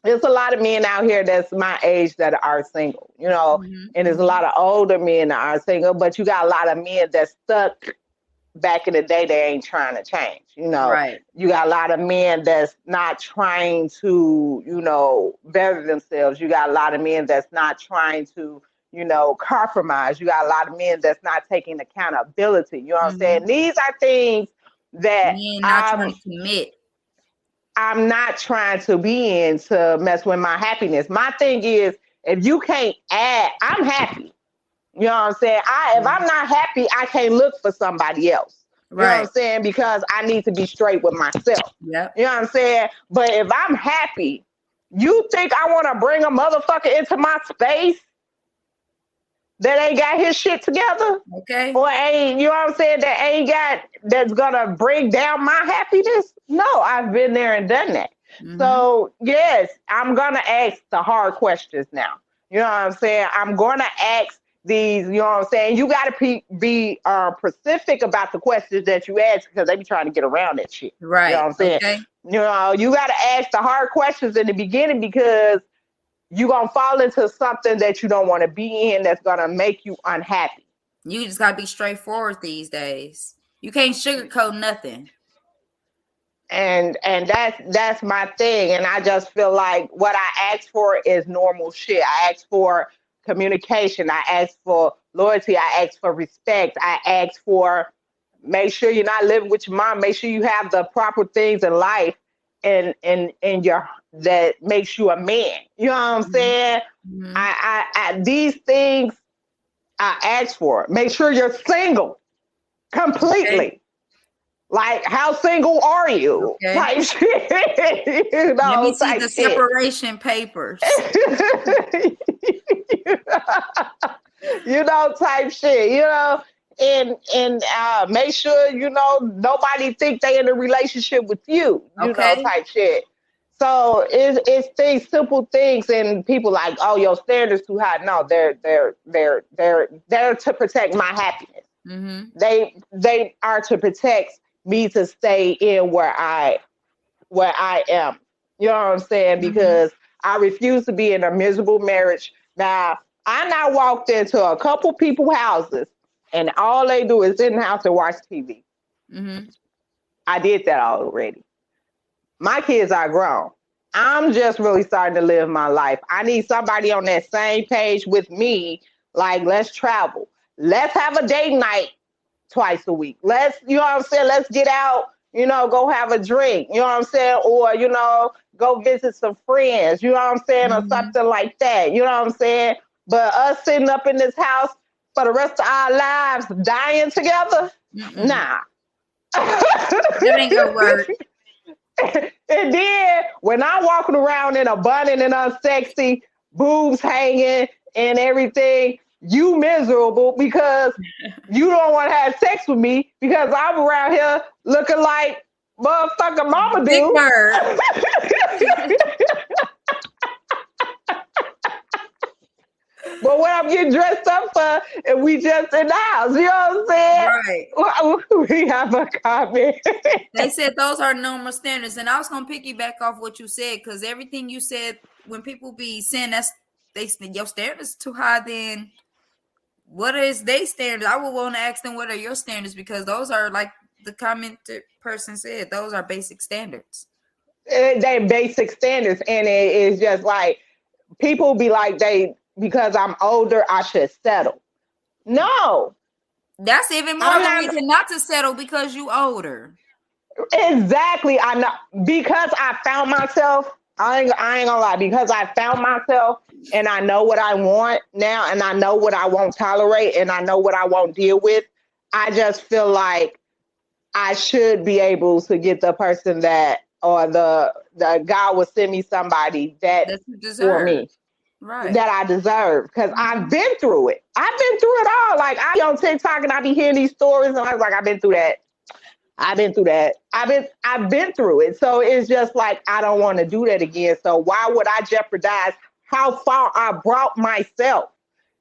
There's a lot of men out here that's my age that are single, you know, and there's a lot of older men that are single, but you got a lot of men that's stuck back in the day. They ain't trying to change, you know. Right. You got a lot of men that's not trying to, you know, better themselves. You got a lot of men that's not trying to, you know, compromise. You got a lot of men that's not taking accountability. You know what I'm saying? These are things that Men not trying to commit. I'm not trying to be in to mess with my happiness. My thing is, if you can't add, I'm happy. You know what I'm saying? If I'm not happy, I can't look for somebody else. You know what I'm saying? Because I need to be straight with myself. Yep. You know what I'm saying? But if I'm happy, you think I want to bring a motherfucker into my space that ain't got his shit together? Okay. Or ain't, you know what I'm saying, that's gonna bring down my happiness? No, I've been there and done that. So yes, I'm gonna ask the hard questions now. You know what I'm saying? I'm gonna ask these, you know what I'm saying? You gotta be specific about the questions that you ask, because they be trying to get around that shit. Right. You know what I'm saying? Okay. You know, you gotta ask the hard questions in the beginning, because you're going to fall into something that you don't want to be in, that's going to make you unhappy. You just got to be straightforward these days. You can't sugarcoat nothing. And that's my thing. And I just feel like what I ask for is normal shit. I ask for communication. I ask for loyalty. I ask for respect. I ask for, make sure you're not living with your mom. Make sure you have the proper things in life and your that makes you a man. You know what I'm saying? I these things I ask for. Make sure you're single completely. Okay. Like, how single are you? Okay. Type shit. You know, let me see type the shit. separation papers. You know, type shit. You know. And make sure, you know, nobody think they in a relationship with you, you know, type shit. So it's these simple things, and people like, oh, your standards too high. No, they're to protect my happiness. They are to protect me to stay in where I am. You know what I'm saying? Because I refuse to be in a miserable marriage. Now, I now walked into a couple people's houses, and all they do is sit in the house and watch TV. I did that already. My kids are grown. I'm just really starting to live my life. I need somebody on that same page with me. Like, let's travel. Let's have a date night twice a week. Let's, you know what I'm saying? Let's get out, you know, go have a drink. You know what I'm saying? Or, you know, go visit some friends. You know what I'm saying? Or something like that. You know what I'm saying? But us sitting up in this house for the rest of our lives dying together? Nah. That ain't gonna work. And then when I'm walking around in a abundant and unsexy, boobs hanging and everything, you miserable because you don't want to have sex with me because I'm around here looking like motherfucking mama Big do. bird. But what I'm getting dressed up for, and we just in the house, you know what I'm saying? Right. We have a comment. They said those are normal standards, and I was gonna piggyback off what you said, because everything you said, when people be saying your standards too high, then what is their standards? I would want to ask them, what are your standards? Because those are, like the commented person said, those are basic standards. They basic standards, and it is just like people be like, because I'm older, I should settle. No. That's even more of a reason not to settle, because you older. Exactly. I know because I found myself. I ain't gonna lie. Because I found myself, and I know what I want now, and I know what I won't tolerate, and I know what I won't deal with. I just feel like I should be able to get the person that, or the God will send me somebody that That you for deserve. me Right. that I deserve, because I've been through it. I've been through it all. Like, I be on TikTok and I be hearing these stories, and I was like, I've been through that. I've been through that. I've been through it. So it's just like I don't want to do that again. So why would I jeopardize how far I brought myself?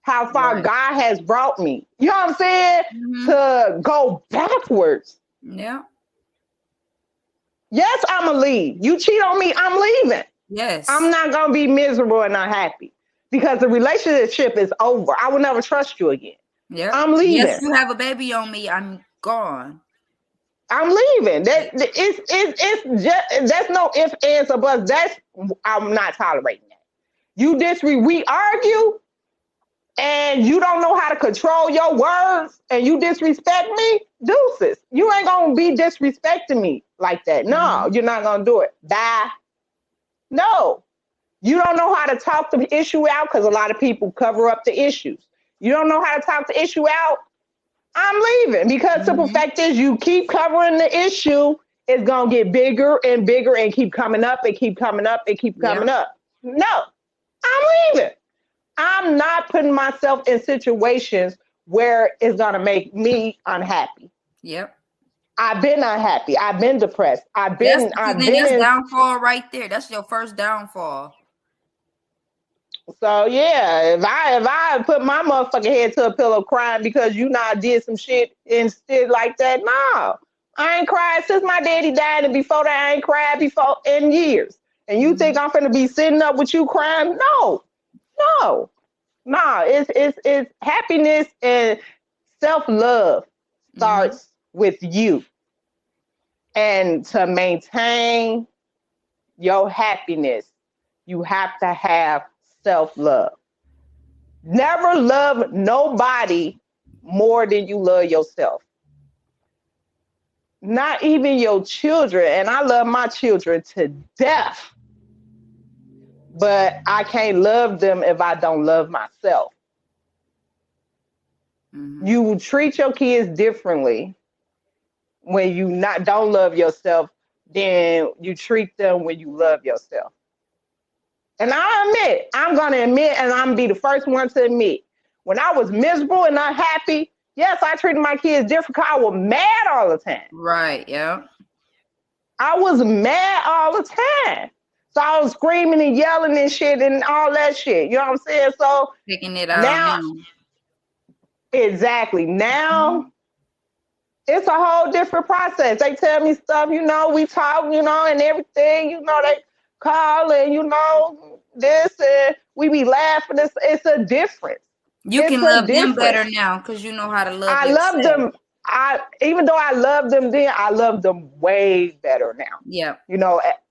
How far Right. God has brought me. You know what I'm saying? Mhm. To go backwards. Yeah. Yes, I'ma leave. You cheat on me, I'm leaving. Yes. I'm not gonna be miserable and unhappy because the relationship is over. I will never trust you again. Yep. I'm leaving. Yes, you have a baby on me. I'm gone. I'm leaving. It's just that's no ifs, ands, or buts. I'm not tolerating that. We argue, and you don't know how to control your words, and you disrespect me. Deuces. You ain't gonna be disrespecting me like that. No, you're not gonna do it. Bye. No. You don't know how to talk the issue out because a lot of people cover up the issues. You don't know how to talk the issue out. I'm leaving because the fact is you keep covering the issue, it's going to get bigger and bigger and keep coming up and keep coming up and keep coming up. No, I'm leaving. I'm not putting myself in situations where it's going to make me unhappy. Yep. I've been unhappy. I've been depressed. That's downfall right there. That's your first downfall. So yeah, if I put my motherfucking head to a pillow crying because you not did some shit and shit like that, no. I ain't cried since my daddy died, and before that I ain't cried before in years. And you think I'm finna be sitting up with you crying? No. It's happiness and self-love starts with you. And to maintain your happiness, you have to have self-love. Never love nobody more than you love yourself. Not even your children. And I love my children to death. But I can't love them if I don't love myself. You treat your kids differently when you don't love yourself than you treat them when you love yourself. And I'm going to admit, and I'm going to be the first one to admit, when I was miserable and unhappy, yes, I treated my kids different because I was mad all the time. Right, yeah. I was mad all the time. So I was screaming and yelling and shit and all that shit. You know what I'm saying? So picking it out now. Exactly. Now, it's a whole different process. They tell me stuff, we talk, and everything, they call and this and we be laughing. It's a difference. You can love them better now because you know how to love yourself. Love them. Even though I loved them then, I love them way better now. Yeah.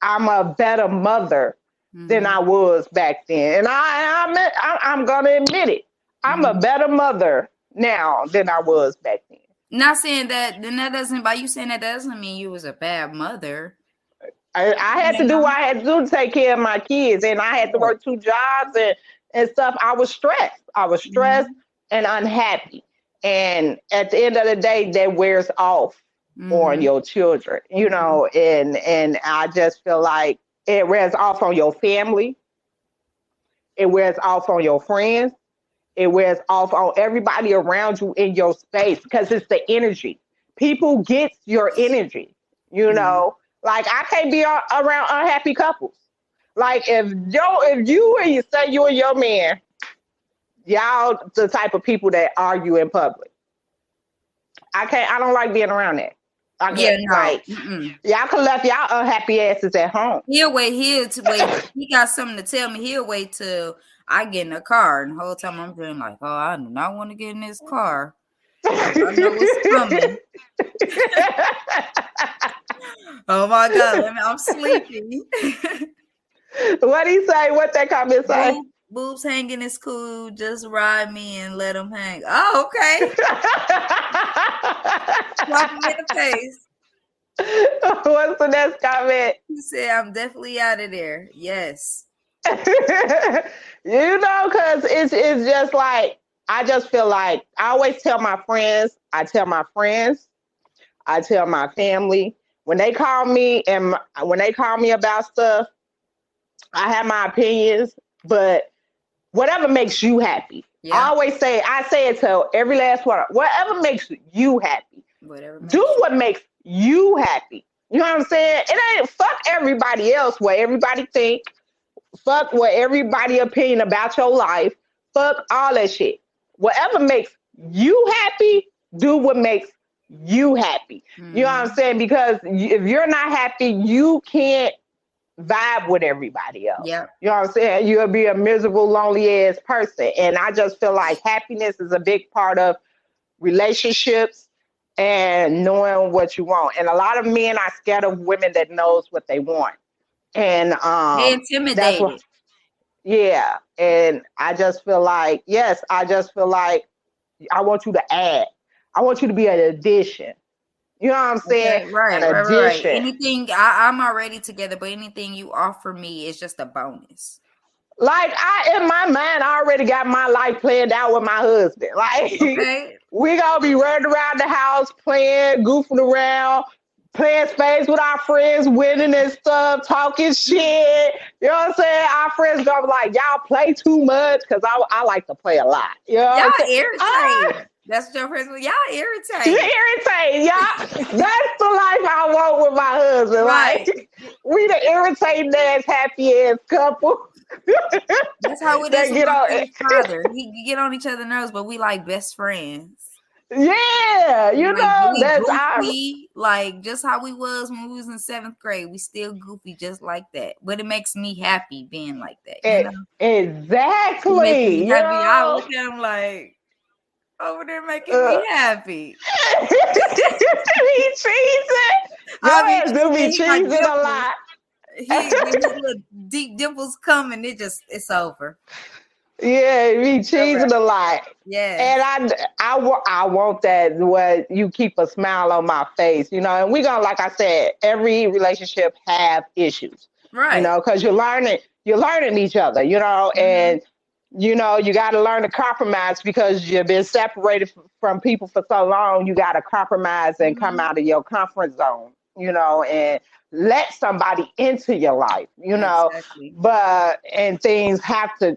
I'm a better mother than I was back then. And I'm gonna admit it. I'm a better mother now than I was back then. Not saying that, then that doesn't, by you saying that doesn't mean you was a bad mother. I had to do what I had to do to take care of my kids, and I had to work 2 jobs and stuff. I was stressed. And unhappy. And at the end of the day, that wears off on your children, and I just feel like it wears off on your family. It wears off on your friends. It wears off on everybody around you in your space because it's the energy. People get your energy, Like, I can't be around unhappy couples. Like, if you and you say you and your man, y'all the type of people that argue in public. I don't like being around that. Y'all can left y'all unhappy asses at home. He'll wait. He got something to tell me. He'll wait till I get in the car, and the whole time I'm feeling like, oh, I do not want to get in this car. I know what's coming. Oh my God, I'm sleepy. What he say? What that comment say? Boobs hanging is cool. Just ride me and let them hang. Oh, okay. Slap him in the face. What's the next comment? He said, I'm definitely out of there. Yes. You know, because it's just like, I just feel like I always tell my friends, I tell my family, when they call me about stuff, I have my opinions, but whatever makes you happy. Yeah. I say it to every last one. Whatever makes you happy. Whatever. Do what makes you happy. You know what I'm saying? It ain't fuck everybody else, what everybody think. Fuck what everybody opinion about your life. Fuck all that shit. Whatever makes you happy, do what makes you happy. You know what I'm saying? Because if you're not happy, you can't vibe with everybody else. Yeah. You know what I'm saying? You'll be a miserable, lonely ass person. And I just feel like happiness is a big part of relationships and knowing what you want. And a lot of men are scared of women that knows what they want. And they intimidated. Yeah. And I just feel like, I want you to add. I want you to be an addition. You know what I'm saying? Okay, right. Anything, I'm already together, but anything you offer me is just a bonus. Like, in my mind, I already got my life planned out with my husband. Like, okay. We gonna be running around the house, playing, goofing around, playing spades with our friends, winning and stuff, talking shit. You know what I'm saying? Our friends gonna be like, y'all play too much, because I like to play a lot. You know y'all irritating. That's what your friends were. Y'all irritating. You irritating, y'all. That's the life I want with my husband. Right. Like, we the irritating ass, happy ass couple. That's how it is with his father. He get on each other's nerves, but we like best friends. Yeah, you like, know, really that's goofy, like just how we was when we was in 7th grade. We still goofy just like that. But it makes me happy being like that. You know? Exactly. It makes me happy. I look at him like over there making me happy. He cheesing. Your be cheesing a lot. His little deep dimples coming. It's over. Yeah, he cheesing a lot. Yeah. And I want that where you keep a smile on my face, you know. And we gonna, like I said, every relationship have issues, right? You know, because you're learning each other, you know, and you know you got to learn to compromise because you've been separated from people for so long. You got to compromise and come out of your comfort zone, you know, and let somebody into your life, you know. Exactly. But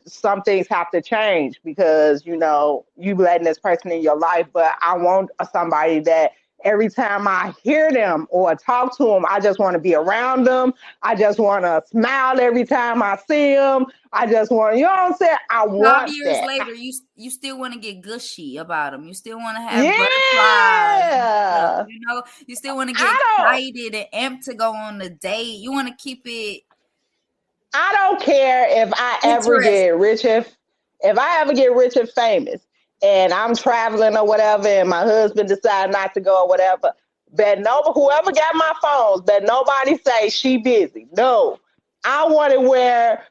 some things have to change because, you know, you letting this person in your life. But I want somebody that every time I hear them or talk to them, I just want to be around them. I just want to smile every time I see them. I just want, you know what I'm saying? I want 12 years that. later, you still want to get gushy about them. You still want to have butterflies. You know, you still want to get excited and amped to go on the date. You want to keep it. I don't care if I ever get rich, if I ever get rich and famous and I'm traveling or whatever and my husband decides not to go or whatever, whoever got my phones, but nobody say she busy. No, I want it where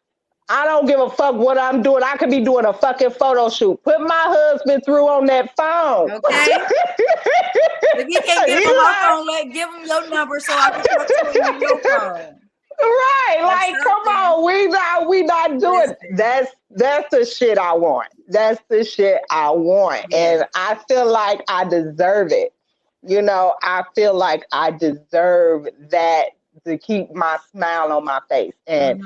I don't give a fuck what I'm doing. I could be doing a fucking photo shoot. Put my husband through on that phone. Okay. If he can't get on my phone, give him your number so I can talk to him on your phone. Right, like, come on, we not doing that's the shit I want. That's the shit I want, and I feel like I deserve it. You know, I feel like I deserve that to keep my smile on my face, and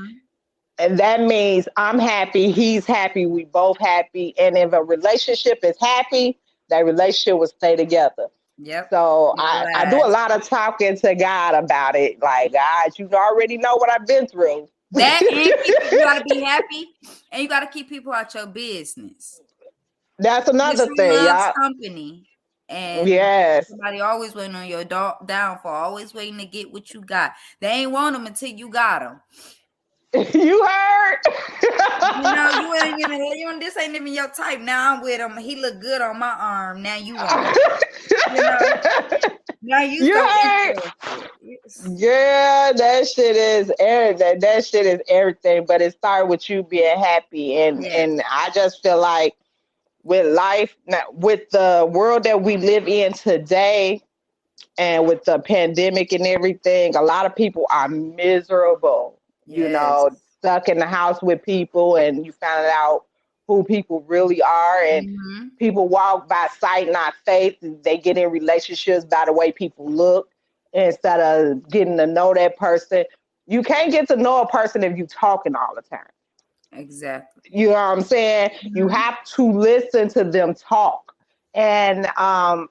that means I'm happy, he's happy, we both happy, and if a relationship is happy, that relationship will stay together. Yep. So I do a lot of talking to God about it. Like, God, you already know what I've been through. That and you gotta be happy, and you gotta keep people out your business. That's another thing, y'all. Company, and somebody always waiting on your downfall, always waiting to get what you got. They ain't want them until you got them. You heard? This ain't even your type. Now I'm with him. He look good on my arm. Now you want him. Now you heard? Yeah, that shit is everything. That shit is everything. But it started with you being happy, and I just feel like with life, with the world that we live in today, And with the pandemic and everything, a lot of people are miserable, you know, Yes. stuck in the house with people, and you find out who people really are. And Mm-hmm. people walk by sight, not faith. They get in relationships by the way people look instead of getting to know that person. You can't get to know a person if you're talking all the time. Exactly. You know what I'm saying? You Mm-hmm. have to listen to them talk. And I'm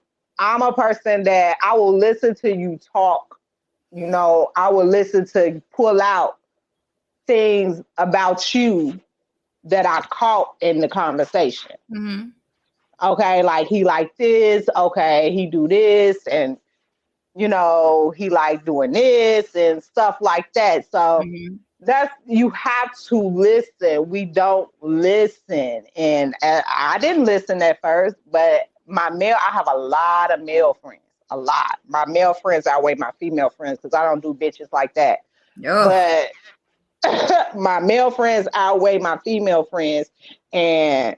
a person that I will listen to you talk. You know, I will listen to pull out things about you that I caught in the conversation. Mm-hmm. Okay, like he like this. Okay, he do this, and you know he like doing this and stuff like that. So Mm-hmm. that's, you have to listen. We don't listen, and I didn't listen at first, but I have a lot of male friends, a lot. My male friends outweigh my female friends because I don't do bitches like that. Oh. But my male friends outweigh my female friends, and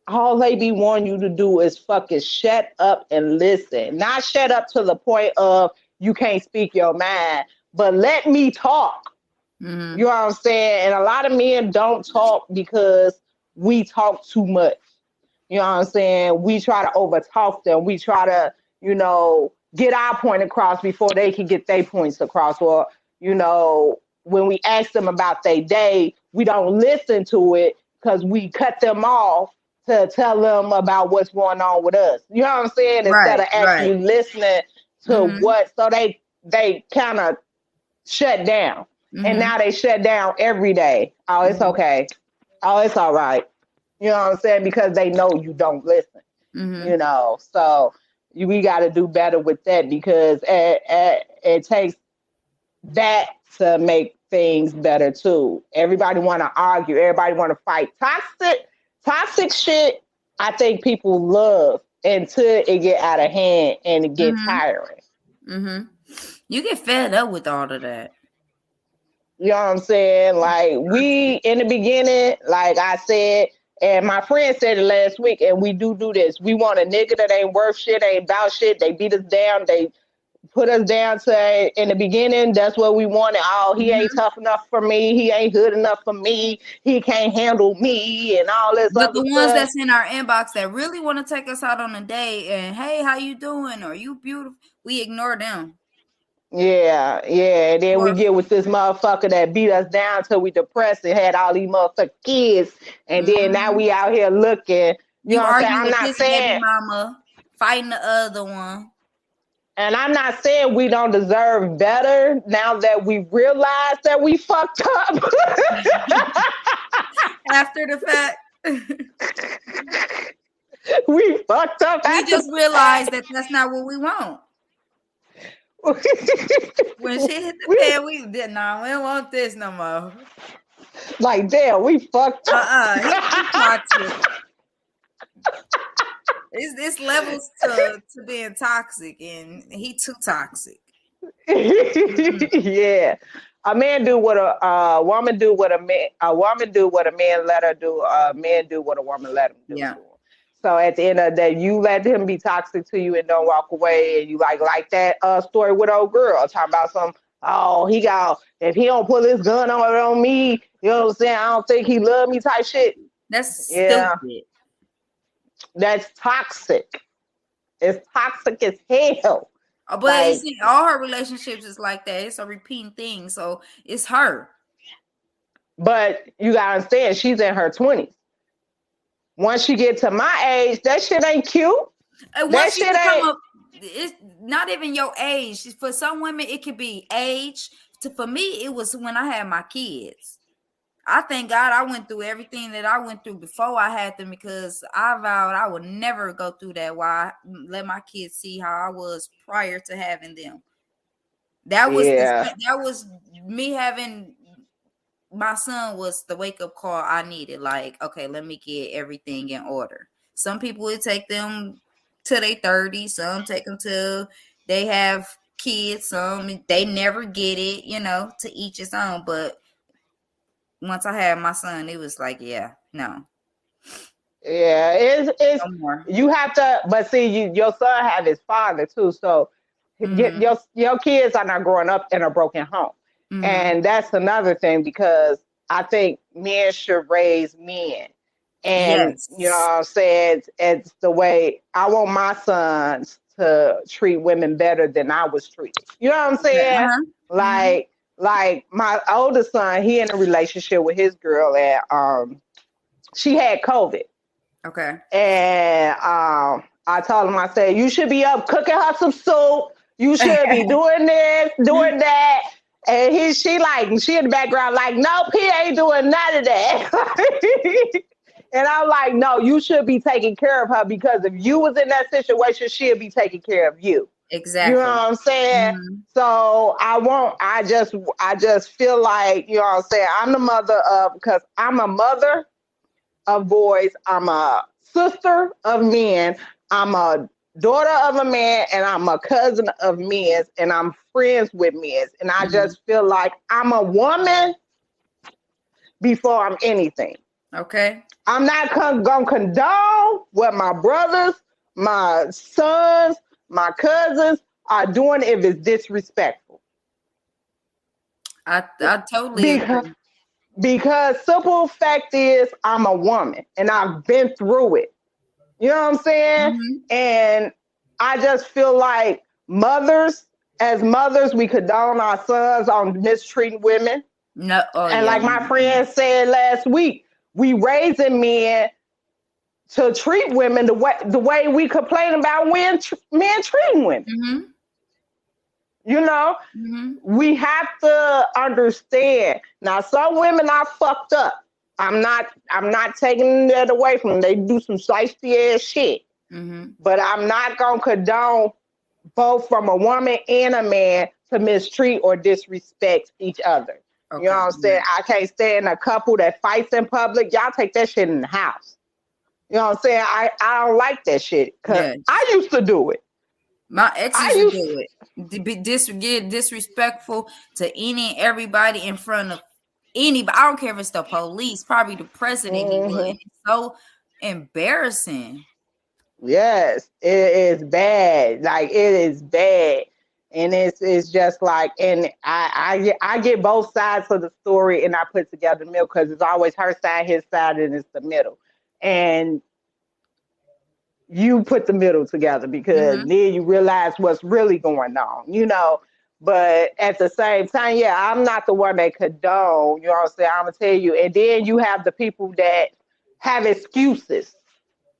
all they be wanting you to do is fucking shut up and listen. Not shut up to the point of you can't speak your mind, but let me talk. Mm-hmm. You know what I'm saying? And a lot of men don't talk because we talk too much. You know what I'm saying? We try to overtalk them. We try to, you know, get our point across before they can get their points across. Or, you know, when we ask them about their day, we don't listen to it because we cut them off to tell them about what's going on with us. You know what I'm saying? Instead Right. of actually Right. listening to Mm-hmm. what, so they kind of shut down. And Mm-hmm. now they shut down every day. Oh, it's Mm-hmm. okay. Oh, it's all right. You know what I'm saying? Because they know you don't listen. Mm-hmm. You know, so we got to do better with that, because it takes that to make things better too. Everybody want to argue. Everybody want to fight. Toxic shit. I think people love until it get out of hand and it get Mm-hmm. tiring. Mm-hmm. You get fed up with all of that. You know what I'm saying? Like, we, in the beginning, like I said, and my friend said it last week, and we do this. We want a nigga that ain't worth shit, ain't about shit. They beat us down. They put us down to, in the beginning, that's what we wanted. Oh, he ain't Mm-hmm. tough enough for me. He ain't good enough for me. He can't handle me and all this But other the ones stuff. that's in our inbox that really want to take us out on a date and, hey, how you doing? Or you beautiful? We ignore them. Yeah. And then we Or, get with this motherfucker that beat us down till we depressed and had all these motherfucking kids. And then now mm-hmm. we out here looking. You You know what I'm saying? arguing I'm with not this baby saying, mama, fighting the other one. and I'm not saying we don't deserve better now that we realize that we fucked up. After the fact, We fucked up. we after just the realized fact. that that's not what we want. When shit hit the We- fan, we did not. We don't want this no more. like, damn, we fucked up. He toxic. It's levels to being toxic, and he too toxic. Yeah. A man do what a woman do what a woman do what a man let her do. A man do what a woman let him do. Yeah. So at the end of the day, you let him be toxic to you and don't walk away, and you like that story with old girl talking about some, oh, he got, if he don't pull his gun on me, you know what I'm saying, I don't think he love me type shit. That's Yeah. stupid. That's toxic. It's toxic as hell. But Like, all her relationships is like that. It's a repeating thing. So it's her. but you gotta understand, she's in her 20s. Once she get to my age, that shit ain't cute. And That once you shit become ain't. it's not even your age. For some women, it could be age. For me, it was when I had my kids. I thank God I went through everything that I went through before I had them, because I vowed I would never go through that while I let my kids see how I was prior to having them. That was me having my son was the wake-up call I needed. Like, okay, let me get everything in order. Some people, it take them till they 30, some take them till they have kids, some they never get it, to each his own. But once I had my son, it was like, yeah, no. Yeah, it's No more. you have to, but see, your son have his father too, so Your kids are not growing up in a broken home. And that's another thing, because I think men should raise men. And you know what I'm saying? It's the way I want my sons to treat women better than I was treated. You know what I'm saying? Like my oldest son, he in a relationship with his girl, and she had COVID. Okay. And I told him, I said, you should be up cooking her some soup. You should be doing this, doing that. And she in the background like, nope, he ain't doing none of that. And I'm like, no, you should be taking care of her, because if you was in that situation, she'll be taking care of you. Exactly. You know what I'm saying? So I just feel like, you know what I'm saying, I'm the mother of, because I'm a mother of boys, I'm a sister of men, I'm a daughter of a man, and I'm a cousin of men, and I'm friends with men. And I just feel like I'm a woman before I'm anything. Okay. I'm not gonna condone what my brothers, my sons, my cousins are doing if it's disrespectful. I totally agree. Because simple fact is, I'm a woman and I've been through it. You know what I'm saying? And I just feel like as mothers, we condone our sons on mistreating women. No, like my friend said last week, we raising men to treat women the way we complain about men treating women. You know, we have to understand. Now, some women are fucked up. I'm not taking that away from them. They do some shiesty ass shit. But I'm not gonna condone both from a woman and a man to mistreat or disrespect each other. Okay. You know what I'm saying? I can't stand a couple that fights in public. Y'all take that shit in the house. You know what I'm saying? I don't like that shit, because I used to do it. My exes used to do it. Be disrespectful to any and everybody in front of anybody. I don't care if it's the police, probably the president. He would. It's so embarrassing. Yes, it is bad. Like, it is bad. And it's just like, and I get both sides of the story, and I put together the middle, because it's always her side, his side, and it's the middle. And you put the middle together, because then you realize what's really going on, you know. But at the same time, I'm not the one that condone, you know what I'm saying? I'm going to tell you. And then you have the people that have excuses.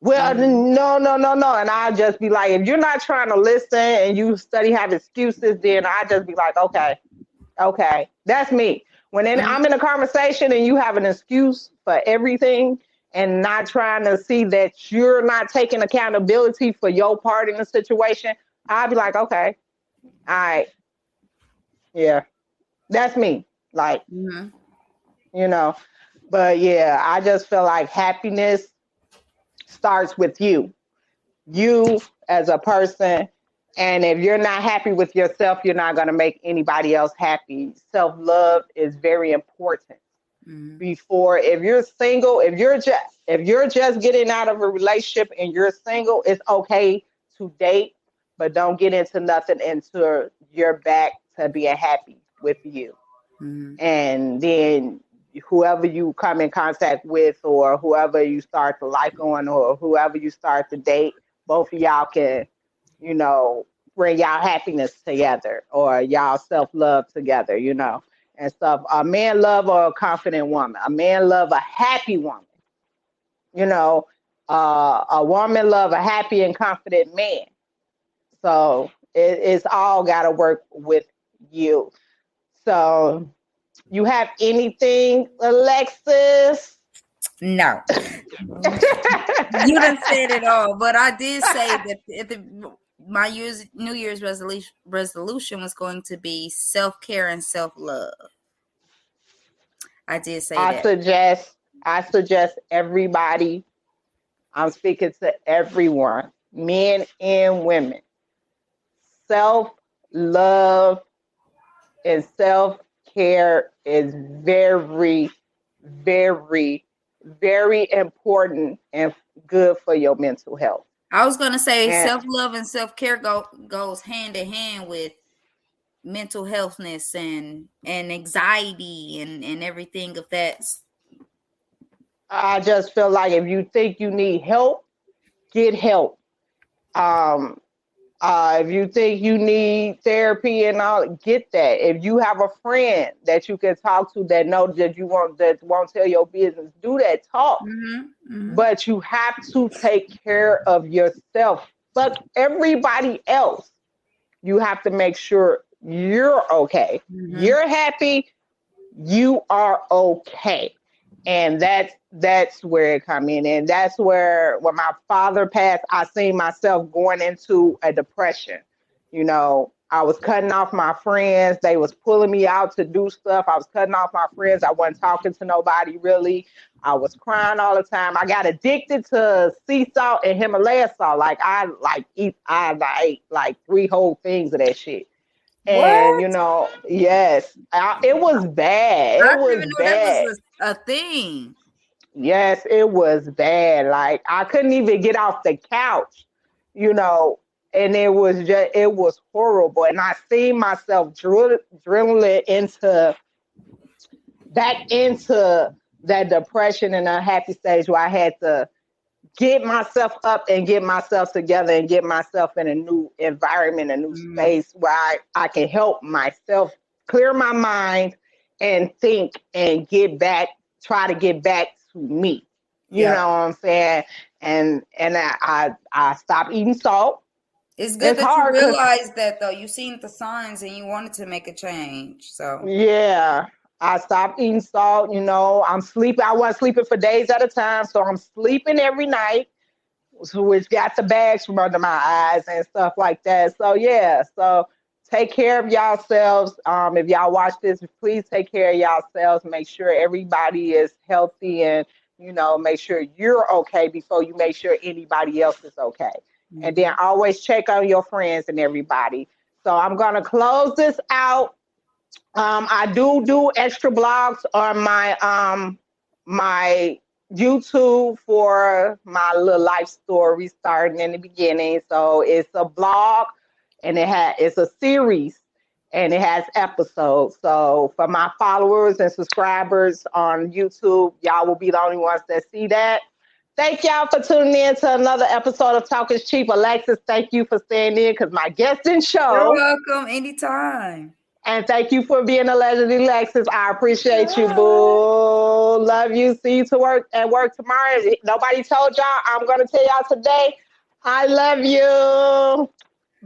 Well, no. And I just be like, if you're not trying to listen and you have excuses, then I just be like, okay, that's me. When I'm in a conversation and you have an excuse for everything and not trying to see that you're not taking accountability for your part in the situation, I'll be like, okay, all right. Yeah, that's me. Like, you know, but I just feel like happiness starts with you as a person. And if you're not happy with yourself, you're not going to make anybody else happy. Self-love is very important. Before, if you're single, if you're just getting out of a relationship and you're single, it's okay to date, but don't get into nothing until you're back to being happy with you. And then whoever you come in contact with, or whoever you start to like on, or whoever you start to date, both of y'all can, you know, bring y'all happiness together, or y'all self-love together, you know, and stuff. A man love a confident woman. A man love a happy woman. You know, a woman love a happy and confident man. So it's all got to work with you. So, you have anything, Alexis? No. You done said it all, but I did say that my New Year's resolution was going to be self-care and self-love. I did say that. I suggest everybody, I'm speaking to everyone, men and women, self-love and self-care is very, very, very important and good for your mental health. I was gonna say And self-love and self-care goes hand in hand with mental healthness and anxiety and everything of that. I just feel like if you think you need help, get help. Um, if you think you need therapy and all, get that. If you have a friend that you can talk to that knows that won't tell your business, do that. Talk. But you have to take care of yourself. Fuck everybody else. You have to make sure you're okay. You're happy. You are okay. And that's where it come in. And that's where when my father passed, I seen myself going into a depression. You know, I was cutting off my friends. They was pulling me out to do stuff. I was cutting off my friends. I wasn't talking to nobody really. I was crying all the time. I got addicted to sea salt and Himalaya salt. I ate like 3 whole things of that shit. And What? you know, yes, it was bad. I It didn't was even know bad. that was a thing. Yes, it was bad. Like I couldn't even get off the couch, you know, and it was horrible. And I seen myself drilling back into that depression and unhappy stage where I had to get myself up and get myself together and get myself in a new environment, a new space where I can help myself clear my mind and think and try to get back to me. You know what I'm saying? And I stopped eating salt. It's good It's that you hard because realized that though. You seen the signs and you wanted to make a change. So yeah, I stopped eating salt. You know, I'm sleeping. I wasn't sleeping for days at a time, so I'm sleeping every night, which got the bags from under my eyes and stuff like that. So yeah, so take care of yourselves. If y'all watch this, please take care of yourselves. Make sure everybody is healthy and make sure you're okay before you make sure anybody else is okay. And then always check on your friends and everybody. So I'm gonna close this out. I do extra blogs on my YouTube for my little life story starting in the beginning. So it's a blog and it's a series and it has episodes. So for my followers and subscribers on YouTube, y'all will be the only ones that see that. Thank y'all for tuning in to another episode of Talk is Cheap. Alexis, thank you for staying in because my guest didn't show. you're welcome anytime. And thank you for being a legend, Alexis. I appreciate you, boo. Love you. See you at work tomorrow. Nobody told y'all. I'm going to tell y'all today. I love you.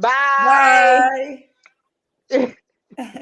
Bye. Bye.